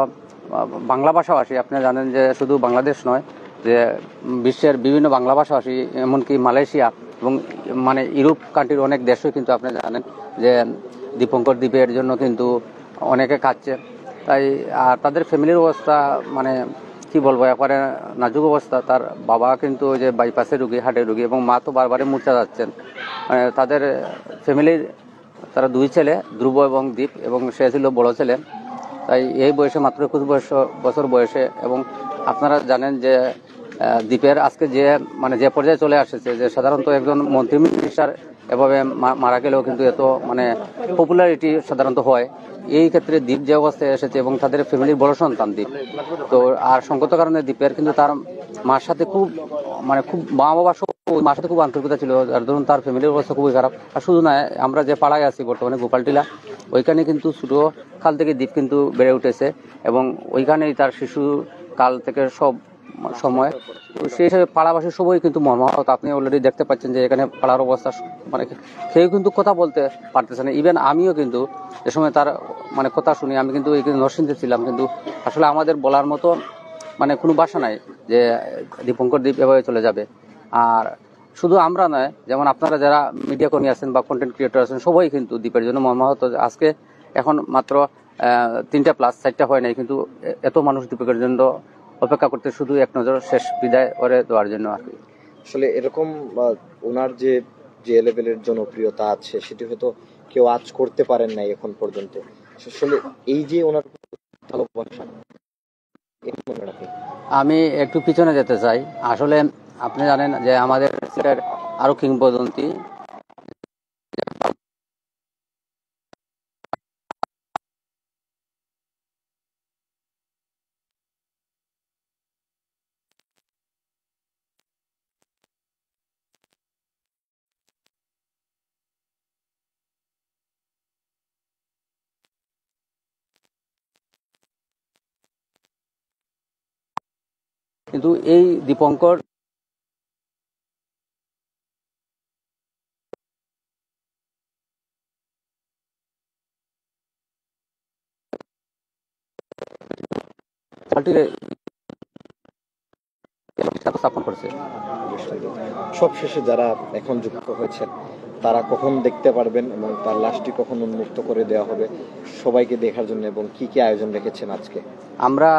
বাংলা ভাষাভাষী। আপনি জানেন যে শুধু বাংলাদেশ নয়, যে বিশ্বের বিভিন্ন বাংলা ভাষাভাষী এমনকি মালয়েশিয়া এবং মানে ইউরোপ কান্ট্রির অনেক দেশও কিন্তু আপনি জানেন যে দীপঙ্কর দ্বীপের জন্য কিন্তু অনেকে কাঁদছে। তাই আর তাদের ফ্যামিলির অবস্থা মানে কি বলবো, একবারে নাজুক অবস্থা। তার বাবা কিন্তু ওই যে বাইপাসের রুগী, হার্টের রুগী, এবং মা তো বারবারই মূর্ছা যাচ্ছেন। মানে তাদের ফ্যামিলির তারা দুই ছেলে, ধ্রুব এবং দীপ, এবং সে ছিল বড় ছেলে। তাই এই বয়সে মাত্র 21 বছর বয়সে, এবং আপনারা জানেন যে দ্বীপের আজকে যে মানে যে পর্যায়ে চলে আসছে, যে সাধারণত একজন মন্ত্রী মিনিস্টার এভাবে মারা গেলেও কিন্তু এত মানে পপুলারিটি সাধারণত হয়। এই ক্ষেত্রে দ্বীপ যে অবস্থায় এসেছে, এবং তাদের ফ্যামিলির বড় সন্তান দ্বীপ, তো আর সঙ্গত কারণে দ্বীপের কিন্তু তার মার সাথে খুব মানে খুব মা বাবা মার সাথে খুব আন্তরিকতা ছিল, যার ধরুন তার ফ্যামিলির অবস্থা খুবই খারাপ। আর শুধু নয়, আমরা যে পাড়ায় আছি বর্তমানে গোপালটিলা, ওইখানে কিন্তু ছোট কাল থেকে দ্বীপ কিন্তু বেড়ে উঠেছে, এবং ওইখানেই তার শিশু কাল থেকে সব সময় সেই হিসাবে পাড়াবাসী সবাই কিন্তু মর্মাহত। আপনি অলরেডি দেখতে পাচ্ছেন যে এখানে পাড়ার অবস্থা মানে কেউ কিন্তু কথা বলতে পারতেছে না। ইভেন আমিও কিন্তু যে সময় তার মানে কথা শুনি, আমি কিন্তু এই নরসিংদীতে ছিলাম, কিন্তু আসলে আমাদের বলার মতো মানে কোনো ভাষা নাই যে দীপঙ্কর দ্বীপ এভাবে চলে যাবে। আর শুধু আমরা নয়, যেমন আপনারা যারা মিডিয়া কর্মী আছেন বা কন্টেন্ট ক্রিয়েটর আছেন, সবাই কিন্তু দ্বীপের জন্য মর্মাহত। আজকে এখন মাত্র 3টা প্লাস 4টা হয় নাই, কিন্তু এত মানুষ দীপকের জন্য অপেক্ষা করতে, শুধু এক নজর শেষ বিদায় করে দেওয়ার জন্য আর কি। আসলে এরকম ওনার যে লেভেলের জনপ্রিয়তা আছে সেটি হয়তো কেউ আজ করতে পারেন নাই এখন পর্যন্ত। আসলে এই যে ওনার ভালোবাসা, আমি একটু পিছনে যেতে চাই। আসলে আপনি জানেন যে আমাদের আরো কিংবদন্তি কিন্তু এই দীপঙ্কর স্থাপন করছে। সবশেষে যারা এখন যুক্ত হয়েছেন তারা কখন দেখতে পারবেন এবং তার লাশটি কখন উন্মুক্ত করে দেওয়া হবে সবাইকে দেখার জন্য, এবং কি কি আয়োজন রেখেছেন আজকে? আমরা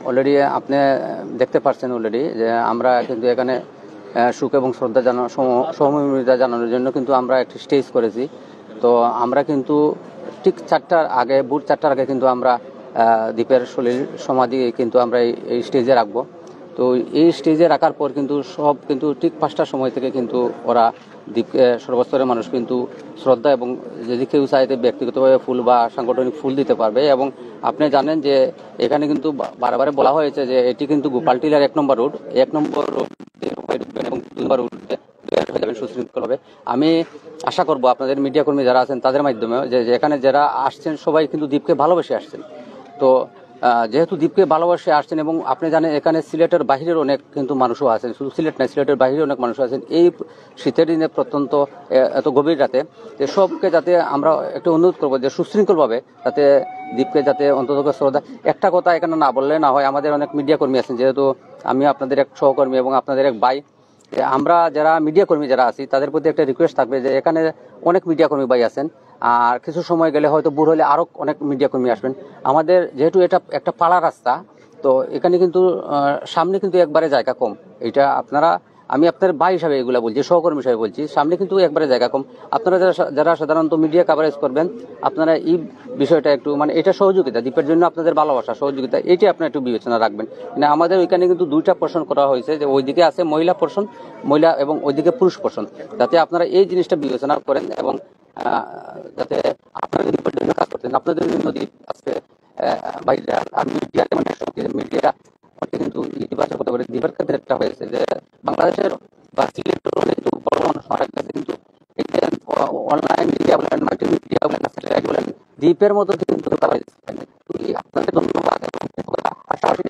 অলরেডি আপনি দেখতে পাচ্ছেন অলরেডি যে আমরা কিন্তু এখানে সুখ এবং শ্রদ্ধা সহমর্মিতা জানানোর জন্য কিন্তু আমরা একটি স্টেজ করেছি। তো আমরা কিন্তু ঠিক 4টার আগে, ভোর 4টার আগে কিন্তু আমরা দ্বীপের সলিল সমাধি কিন্তু আমরা এই স্টেজে রাখবো। তো এই স্টেজে রাখার পর কিন্তু সব কিন্তু ঠিক 5টার সময় থেকে কিন্তু ওরা দ্বীপকে সর্বস্তরের মানুষ কিন্তু শ্রদ্ধা এবং যদি কেউ চাইতে ব্যক্তিগতভাবে ফুল বা সাংগঠনিক ফুল দিতে পারবে। এবং আপনি জানেন যে এখানে কিন্তু বারে বলা হয়েছে যে এটি কিন্তু গোপালটিলার 1 নম্বর রুট, 1 নম্বর রুট এবং 2 নম্বর রুট হয়ে যাবেন সুশৃঙ্খলভাবে। আমি আশা করব আপনাদের মিডিয়া কর্মী যারা আছেন তাদের মাধ্যমে যে এখানে যারা আসছেন সবাই কিন্তু দ্বীপকে ভালোবেসে আসছেন। তো যেহেতু দ্বীপকে ভালোবাসে আসছেন এবং আপনি জানেন এখানে সিলেটের বাহিরের অনেক কিন্তু মানুষও আছেন, শুধু সিলেট নয় সিলেটের বাহিরে অনেক মানুষ আছেন এই শীতের দিনে প্রত্যন্ত এত গভীর রাতে। সবকে যাতে আমরা একটু অনুরোধ করবো যে সুশৃঙ্খলভাবে যাতে দ্বীপকে যাতে অন্তত শ্রদ্ধা। একটা কথা এখানে না বললে না হয়, আমাদের অনেক মিডিয়া কর্মী আছেন, যেহেতু আমি আপনাদের এক সহকর্মী এবং আপনাদের এক ভাই, আমরা যারা মিডিয়া কর্মী যারা আছি তাদের প্রতি একটা রিকোয়েস্ট থাকবে যে এখানে অনেক মিডিয়া কর্মী ভাই আছেন, আর কিছু সময় গেলে হয়তো বুড় হলে আরো অনেক মিডিয়া কর্মী আসবেন। আমাদের যেহেতু এটা একটা পাড়া রাস্তা, তো এখানে কিন্তু সামনে কিন্তু একবারে জায়গা কম। এটা আপনারা, আমি আপনার ভাই হিসাবে এগুলা বলছি, সহকর্মী হিসাবে বলছি, সামনে কিন্তু একবারে জায়গা কম। আপনারা যারা সাধারণত মিডিয়া কভারেজ করবেন, আপনারা এই বিষয়টা একটু মানে এটা সহযোগিতা, দ্বীপের জন্য আপনাদের ভালোবাসা সহযোগিতা, এটি আপনারা একটু বিবেচনা রাখবেন। মানে আমাদের ওইখানে কিন্তু 2টা পোর্শন করা হয়েছে, যে ওইদিকে আছে মহিলা পোর্শন, মহিলা এবং ওইদিকে পুরুষ পোর্শন, যাতে আপনারা এই জিনিসটা বিবেচনা করেন এবং যাতে আপনারা দ্বীপের জন্য কাজ করতেন। আপনাদের জন্য দ্বীপ আজকে বাইরে আর মিডিয়াতে মানে মিডিয়া কিন্তু ইতিবাচক হতে পারে। দ্বীপের ক্ষেত্রে একটা হয়েছে যে বাংলাদেশের বা সিলেটের কিন্তু বড় মানুষ মারা গেছে, কিন্তু অনলাইন মিডিয়া বলেন, মাল্টিমিডিয়া বলেন, স্যাটেলাইট বলেন, দ্বীপের মতো কিন্তু আপনাদের ধন্যবাদ। পাশাপাশি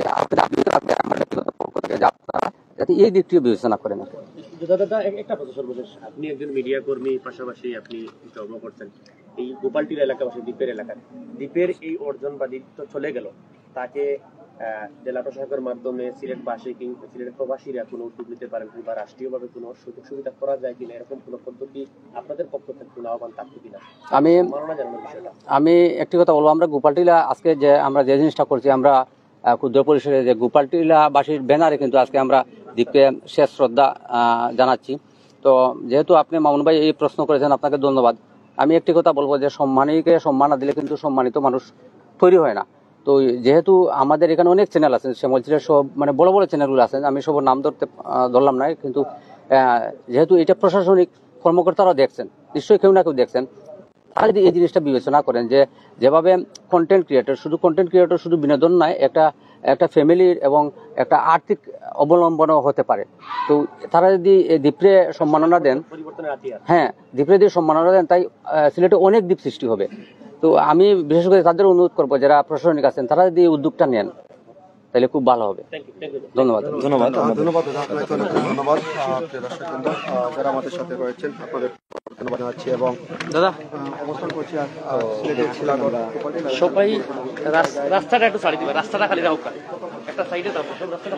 আমার ব্যক্তিগত পক্ষ থেকে আপনারা যাতে এই দিকটিও বিবেচনা করেন। দাদা একটা কথা সর্বশেষ, আপনি একজন মিডিয়া কর্মী, পাশাপাশি আপনি জন্ম করছেন এই গোপালটিলা এলাকাবাসী দ্বীপের এলাকায়। দ্বীপের এই অর্জন বা দ্বীপ তো চলে গেল, তাকে জেলা প্রশাসকের মাধ্যমে সিলেটবাসী কিংবা সিলেটের প্রবাসীরা কোনো উদ্যোগ নিতে পারেন কিংবা রাষ্ট্রীয়ভাবে কোনো সুযোগ সুবিধা করা যায় কিনা, এরকম কোনো পদ্ধতি আপনাদের পক্ষ থেকে কোনো আহ্বান থাকবে কিনা মাননা জানানোর বিষয়টা। আমি একটি কথা বলবো, আমরা গোপালটিলা আজকে যে আমরা যে জিনিসটা করছি, আমরা ক্ষুদ্র পরিসরে যে গোপালটিলাবাসীর ব্যানারে কিন্তু আজকে আমরা দ্বীপকে শেষ শ্রদ্ধা জানাচ্ছি। তো যেহেতু আপনি মামুন ভাই এই প্রশ্ন করেছেন, আপনাকে ধন্যবাদ। আমি একটি কথা বলবো যে সম্মানীকে সম্মান না দিলে কিন্তু সম্মানিত মানুষ তৈরি হয় না। তো যেহেতু আমাদের এখানে অনেক চ্যানেল আছেন, শ্যামলচিলের সব মানে বড় বড় চ্যানেলগুলো আছেন, আমি সব নাম ধরলাম না, কিন্তু যেহেতু এটা প্রশাসনিক কর্মকর্তারাও দেখছেন, নিশ্চয়ই কেউ না কেউ দেখছেন, তারা যদি এই জিনিসটা বিবেচনা করেন যে যেভাবে কন্টেন্ট ক্রিয়েটর শুধু বিনোদন নয়, একটা ফ্যামিলির এবং একটা আর্থিক অবলম্বনও হতে পারে। তো তারা যদি দ্বীপে সম্মাননা দেন, হ্যাঁ দ্বীপে যদি সম্মাননা দেন, তাই সিলেটে অনেক দ্বীপ সৃষ্টি হবে। তো আমি বিশেষ করে তাদের অনুরোধ করবো যারা প্রশাসনিক আছেন, তারা যদি এই উদ্যোগটা নেন তাহলে খুব ভালো হবে। ধন্যবাদ। ধন্যবাদ ধন্যবাদ ধন্যবাদ যারা আমাদের সাথে রয়েছেন, আপনাদের ধন্যবাদ জানাচ্ছি। এবং দাদা অবস্থান করছি সিলেটের শিলাগড় সবাই রাস্তাটা একটু ছাড়ি দিবে, রাস্তাটা খালি রাখো, একটা সাইডে দাও, সব রাস্তাটা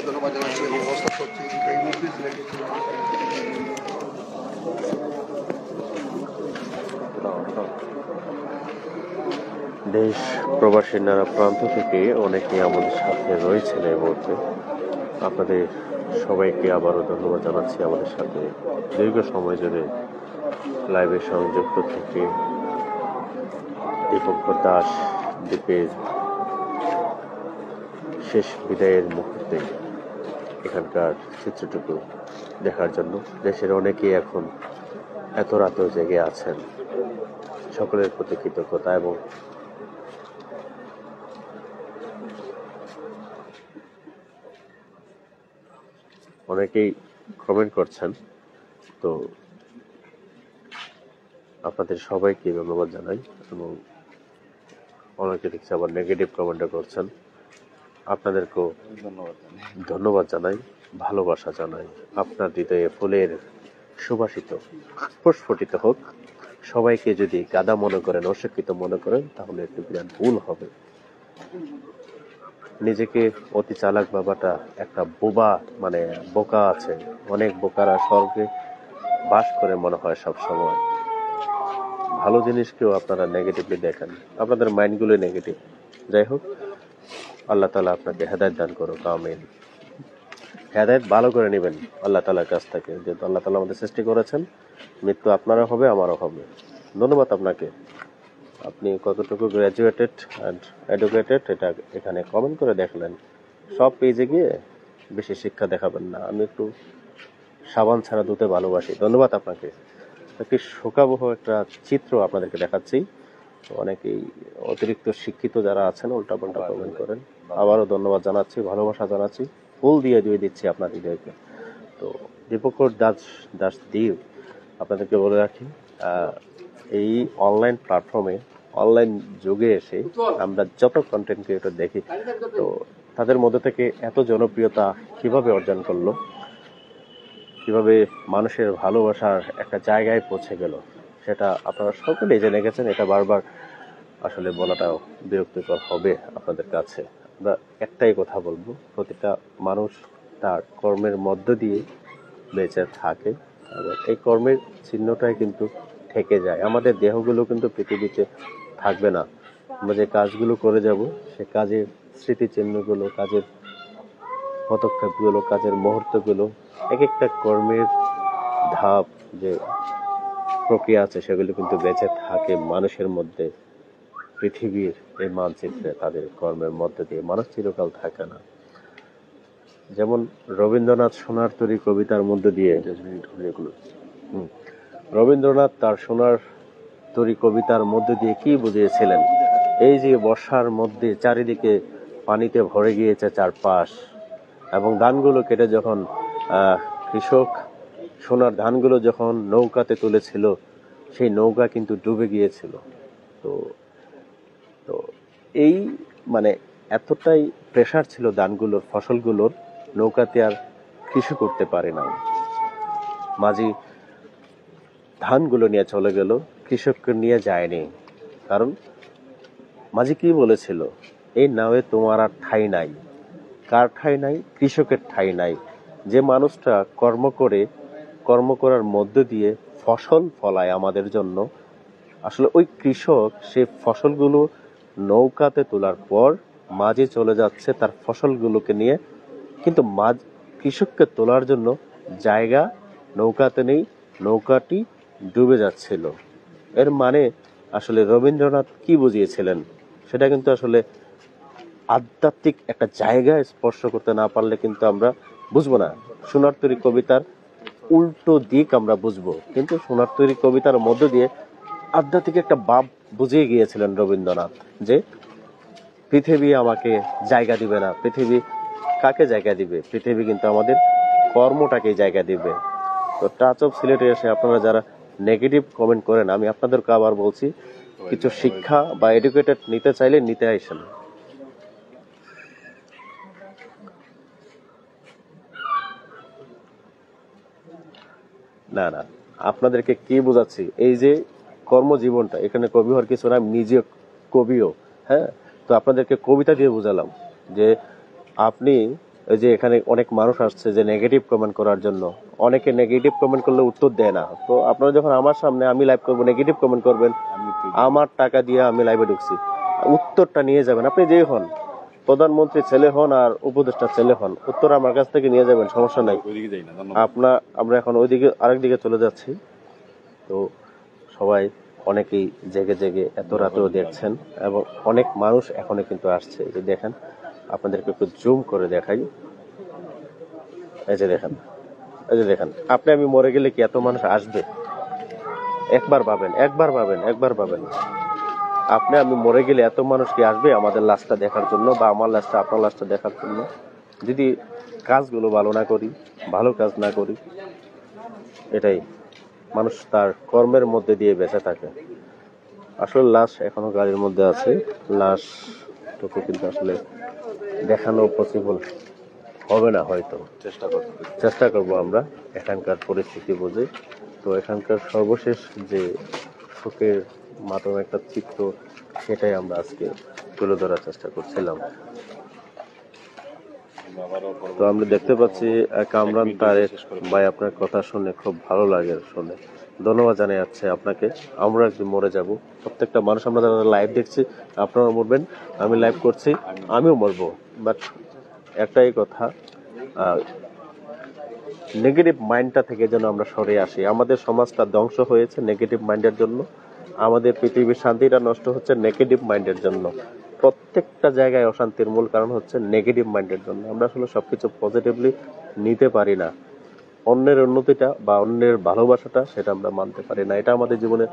ধন্যবাদ জানাচ্ছি এবং অবস্থান করছি এই মুহূর্তে সিলেটের দেশ প্রবাসীর নানা প্রান্ত থেকে অনেকে আমাদের সাথে রয়েছেন এই মুহূর্তে। আপনাদের সবাইকে আবারও ধন্যবাদ জানাচ্ছি আমাদের সাথে দীর্ঘ সময় জুড়ে লাইভে সংযুক্ত থেকে। দীপঙ্কর দাস দ্বীপের শেষ বিদায়ের মুহূর্তে এখানকার চিত্রটুকু দেখার জন্য দেশের অনেকেই এখন এত রাতেও জেগে আছেন। সকলের প্রতি কৃতজ্ঞতা এবং অনেকেই কমেন্ট করছেন, তো আপনাদের সবাইকে ধন্যবাদ জানাই। এবং অনেকে দেখছি আবার নেগেটিভ কমেন্টও করছেন, আপনাদেরকেও ধন্যবাদ জানাই, ভালোবাসা জানাই। আপনার হৃদয়ে ফুলের সুবাসিত প্রস্ফুটিত হোক। সবাইকে যদি গাদা মনে করেন, অশিক্ষিত মনে করেন, তাহলে একটু বিরাট ভুল হবে। নিজেকে অতি চালাক বাবাটা একটা বোবা মানে বোকা আছে, অনেক বোকারা স্বর্গে বাস করে মনে হয় সব সময়। ভালো জিনিসকেও আপনারা নেগেটিভলি দেখেন, আপনাদের মাইন্ডগুলো নেগেটিভ। যাই হোক, আল্লাহ তাআলা আপনাকে হেদায়েত দান করুক, আমিন। হেদায়েত ভালো করে নেবেন আল্লাহ তাআলার কাছ থেকে, যেহেতু আল্লাহ তাআলা আমাদের সৃষ্টি করেছেন, মৃত্যু আপনারও হবে আমারও হবে। ধন্যবাদ আপনাকে। আপনি কতটুকু গ্র্যাজুয়েটেড অ্যান্ড এডুকেটেড এটা এখানে কমেন্ট করে দেখলেন। সব পেজে গিয়ে বেশি শিক্ষা দেখাবেন না। আমি একটু সাবান ছাড়া ধুতে ভালোবাসি। ধন্যবাদ আপনাকে। একটি শোকাবহ একটা চিত্র আপনাদেরকে দেখাচ্ছি। তো অনেকেই অতিরিক্ত শিক্ষিত যারা আছেন উল্টাপাল্টা কমেন্ট করেন। আবারও ধন্যবাদ জানাচ্ছি, ভালোবাসা জানাচ্ছি, ফুল দিয়ে দিচ্ছি আপনার হৃদয়কে। তো দীপঙ্কর দাস দীপ, আপনাদেরকে বলে রাখি, এই অনলাইন প্ল্যাটফর্মে, অনলাইন যুগে এসে আমরা যত কন্টেন্ট ক্রিয়েটর দেখি, তো তাদের মধ্যে থেকে এত জনপ্রিয়তা কিভাবে অর্জন করলো, কিভাবে মানুষের ভালোবাসার একটা জায়গায় পৌঁছে গেল, সেটা আপনারা সকলেই জেনে গেছেন। এটা বারবার আসলে বলাটাও বিরক্তিকর হবে আপনাদের কাছে। আমরা একটাই কথা বলবো, প্রতিটা মানুষ তার কর্মের মধ্য দিয়ে বেঁচে থাকে এবং এই কর্মের চিহ্নটাই কিন্তু থেকে যায়। আমাদের দেহগুলো কিন্তু পৃথিবীতে থাকবে না। আমরা যে কাজগুলো করে যাব, সে কাজের স্মৃতিচিহ্নগুলো, কাজের পদক্ষেপগুলো, কাজের মুহূর্তগুলো, এক একটা কর্মের ধাপ, যে প্রক্রিয়া আছে, সেগুলো কিন্তু বেঁচে থাকে মানুষের মধ্যে, পৃথিবীর এই মানচিত্রে তাদের কর্মের মধ্যে দিয়ে। মানুষ চিরকাল থাকে না। যেমন রবীন্দ্রনাথ সোনার তরী কবিতার মধ্যে দিয়ে, রবীন্দ্রনাথ তার সোনার তরী কবিতার মধ্যে দিয়ে কি বুঝিয়েছিলেন? এই যে বর্ষার মধ্যে চারিদিকে পানিতে ভরে গিয়েছে চারপাশ, এবং ধানগুলো কেটে যখন কৃষক সোনার ধানগুলো যখন নৌকাতে তুলেছিল, সেই নৌকা কিন্তু ডুবে গিয়েছিল। তো তো এই মানে এতটাই প্রেসার ছিল ধানগুলোর, ফসলগুলোর, নৌকাতে আর কৃষি করতে পারে না। মাঝি ধানগুলো নিয়ে চলে গেল, কৃষককে নিয়ে যায়নি। কারণ মাঝি কি বলেছিল? এই নাওয়ে তোমার আর ঠাঁই নাই। কার ঠাঁই নাই? কৃষকের ঠাঁই নাই। যে মানুষটা কর্ম করার মধ্য দিয়ে ফসল ফলায় আমাদের জন্য, আসলে ওই কৃষক সে ফসলগুলো নৌকাতে তোলার পর মাঝি চলে যাচ্ছে তার ফসলগুলোকে নিয়ে, কিন্তু কৃষককে তোলার জন্য জায়গা নৌকাতে নেই, নৌকাটি ডুবে যাচ্ছিল। এর মানে আসলে রবীন্দ্রনাথ কি বুঝিয়েছিলেন সেটা কিন্তু আসলে আধ্যাত্মিক একটা জায়গায় স্পর্শ করতে না পারলে কিন্তু আমরা বুঝবো না। সোনার তরী কবিতার উল্টো দিক আমরা বুঝবো, কিন্তু সোনার তরী কবিতার মধ্য দিয়ে আধ্যাত্মিক একটা ভাব বুঝিয়ে গিয়েছিলেন রবীন্দ্রনাথ, যে পৃথিবী আমাকে জায়গা দিবে না। পৃথিবী কাকে জায়গা দিবে? পৃথিবী কিন্তু আমাদের কর্মটাকে জায়গা দিবে। তো টাচ অফ সিলেটে এসে আপনারা যারা নেগেটিভ কমেন্ট করেন, আমি আপনাদেরকে আবার বলছি, কিছু শিক্ষা বা এডুকেটেড নিতে চাইলে নিতে আইসেন। না না, আপনাদেরকে কি বোঝাচ্ছি, এই যে কর্মজীবনটা, এখানে কবি হওয়ার কিছু না, আমি নিজে কবিও। হ্যাঁ, তো আপনাদেরকে কবিতা দিয়ে বোঝালাম যে আপনি, এই যে এখানে অনেক মানুষ আসছে যে নেগেটিভ কমেন্ট করার জন্য, অনেকে নেগেটিভ কমেন্ট করলে উত্তর দেয় না। তো আপনারা যখন আমার সামনে আমি লাইভ করবো, নেগেটিভ কমেন্ট করবেন, আমার টাকা দিয়ে আমি লাইভে ঢুকছি, উত্তরটা নিয়ে যাবেন। আপনি যেই হন, প্রধানমন্ত্রী ছেলে হন আর উপদেষ্টা ছেলে হন, উত্তর আমার কাছ থেকে নিয়ে যাবেন, সমস্যা নাই। আমরা এখন ওইদিকে আরেক দিকে চলে যাচ্ছি। তো সবাই, অনেকেই জেগে জেগে এত রাতেও দেখছেন, এবং অনেক মানুষ এখনো কিন্তু আসছে। যে দেখেন, আপনাদেরকে একটু জুম করে দেখাই। এই যে দেখেন, এই যে দেখেন, আপনি আমি মরে গেলে কি এত মানুষ আসবে? একবার ভাবেন, একবার ভাবেন, একবার ভাবেন, আপনি আমি মরে গেলে এত মানুষ কি আসবে আমাদের লাশটা দেখার জন্য, বা আমার লাশটা আপনার লাশটা দেখার জন্য? যদি কাজগুলো ভালো না করি, ভালো কাজ না করি, এটাই, মানুষ তার কর্মের মধ্যে দিয়ে বেঁচে থাকে। আসলে লাশ এখনো গাড়ির মধ্যে আছে, লাশটুকু কিন্তু আসলে দেখানো পসিবল হবে না, হয়তো চেষ্টা করব আমরা এখানকার পরিস্থিতি বুঝে। তো এখানকার সর্বশেষ যে শোকের মাধ্যম একটা চিত্র, সেটাই আমরা আজকে তুলে ধরার চেষ্টা করছিলাম। তো আমরা দেখতে পাচ্ছি কামরান তারেক ভাই, আপনার কথা শুনে খুব ভালো লাগে, শুনে ধন্যবাদ জানাই যাচ্ছে আপনাকে। আমরা একদিন মরে যাব, প্রত্যেকটা মানুষ। আমরা যারা লাইভ দেখছি, আপনারা মরবেন, আমি লাইভ করছি, আমিও মরবো। বাট একটাই কথা, নেগেটিভ মাইন্ডটা থেকে যেন আমরা সরে আসি। আমাদের সমাজটা ধ্বংস হয়েছে নেগেটিভ মাইন্ডের জন্য, আমাদের পৃথিবীর শান্তিটা নষ্ট হচ্ছে নেগেটিভ মাইন্ডের জন্য। প্রত্যেকটা জায়গায় অশান্তির মূল কারণ হচ্ছে নেগেটিভ মাইন্ডের জন্য। আমরা আসলে সবকিছু পজিটিভলি নিতে পারি না। অন্যের উন্নতিটা বা অন্যের ভালোবাসাটা সেটা আমরা মানতে পারি না। এটা আমাদের জীবনের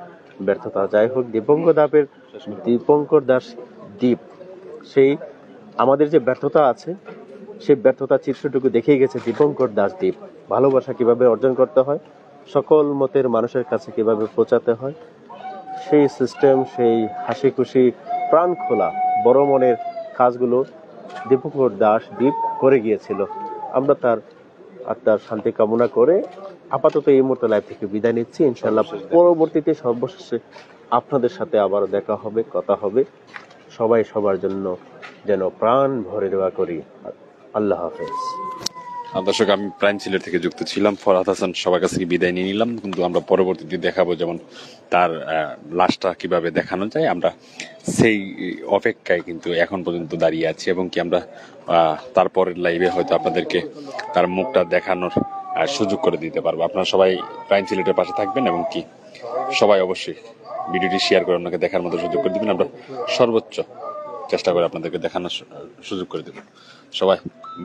ব্যর্থতা। যাই হোক, দীপঙ্কর দাস দ্বীপ, সেই আমাদের যে ব্যর্থতা আছে, সেই ব্যর্থতা চিত্রটুকু দেখিয়ে গেছে দীপঙ্কর দাস দ্বীপ। ভালোবাসা কিভাবে অর্জন করতে হয়, সকল মতের মানুষের কাছে কিভাবে পৌঁছাতে হয়, সেই সিস্টেম, সেই হাসি খুশি প্রাণ খোলা বড় মনের কাজগুলো দীপঙ্কর দাস দ্বীপ করে গিয়েছিল। আমরা তার আত্মার শান্তি কামনা করে আপাতত এই মুহূর্তে লাইভ থেকে বিদায় নিচ্ছি। ইনশাআল্লাহ পরবর্তীতে সর্বশেষে আপনাদের সাথে আবারও দেখা হবে, কথা হবে। সবাই সবার জন্য যেন প্রাণ ভরে দেওয়া করি। আল্লাহ হাফেজ। দর্শক, আমি প্রাইম সিলেট থেকে যুক্ত ছিলাম। ফরহাদ হাসান সবার কাছ থেকে বিদায় নিয়ে নিলাম, কিন্তু আমরা পরবর্তীতে দেখাবো যেমন তার লাশটা কিভাবে দেখানো যায়। আমরা সেই অপেক্ষায় কিন্তু এখন পর্যন্ত দাঁড়িয়ে আছি, এবং কি আমরা তারপরের লাইভে হয়তো আপনাদেরকে তার মুখটা দেখানোর সুযোগ করে দিতে পারবো। আপনারা সবাই প্রাইম সিলেটের পাশে থাকবেন, এবং কি সবাই অবশ্যই ভিডিওটি শেয়ার করে অন্যকে দেখার মতো সুযোগ করে দিবেন। আমরা সর্বোচ্চ চেষ্টা করে আপনাদেরকে দেখানোর সুযোগ করে দেব। সবাই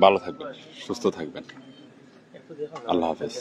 ভালো থাকবেন, সুস্থ থাকবেন। আল্লাহ হাফেজ।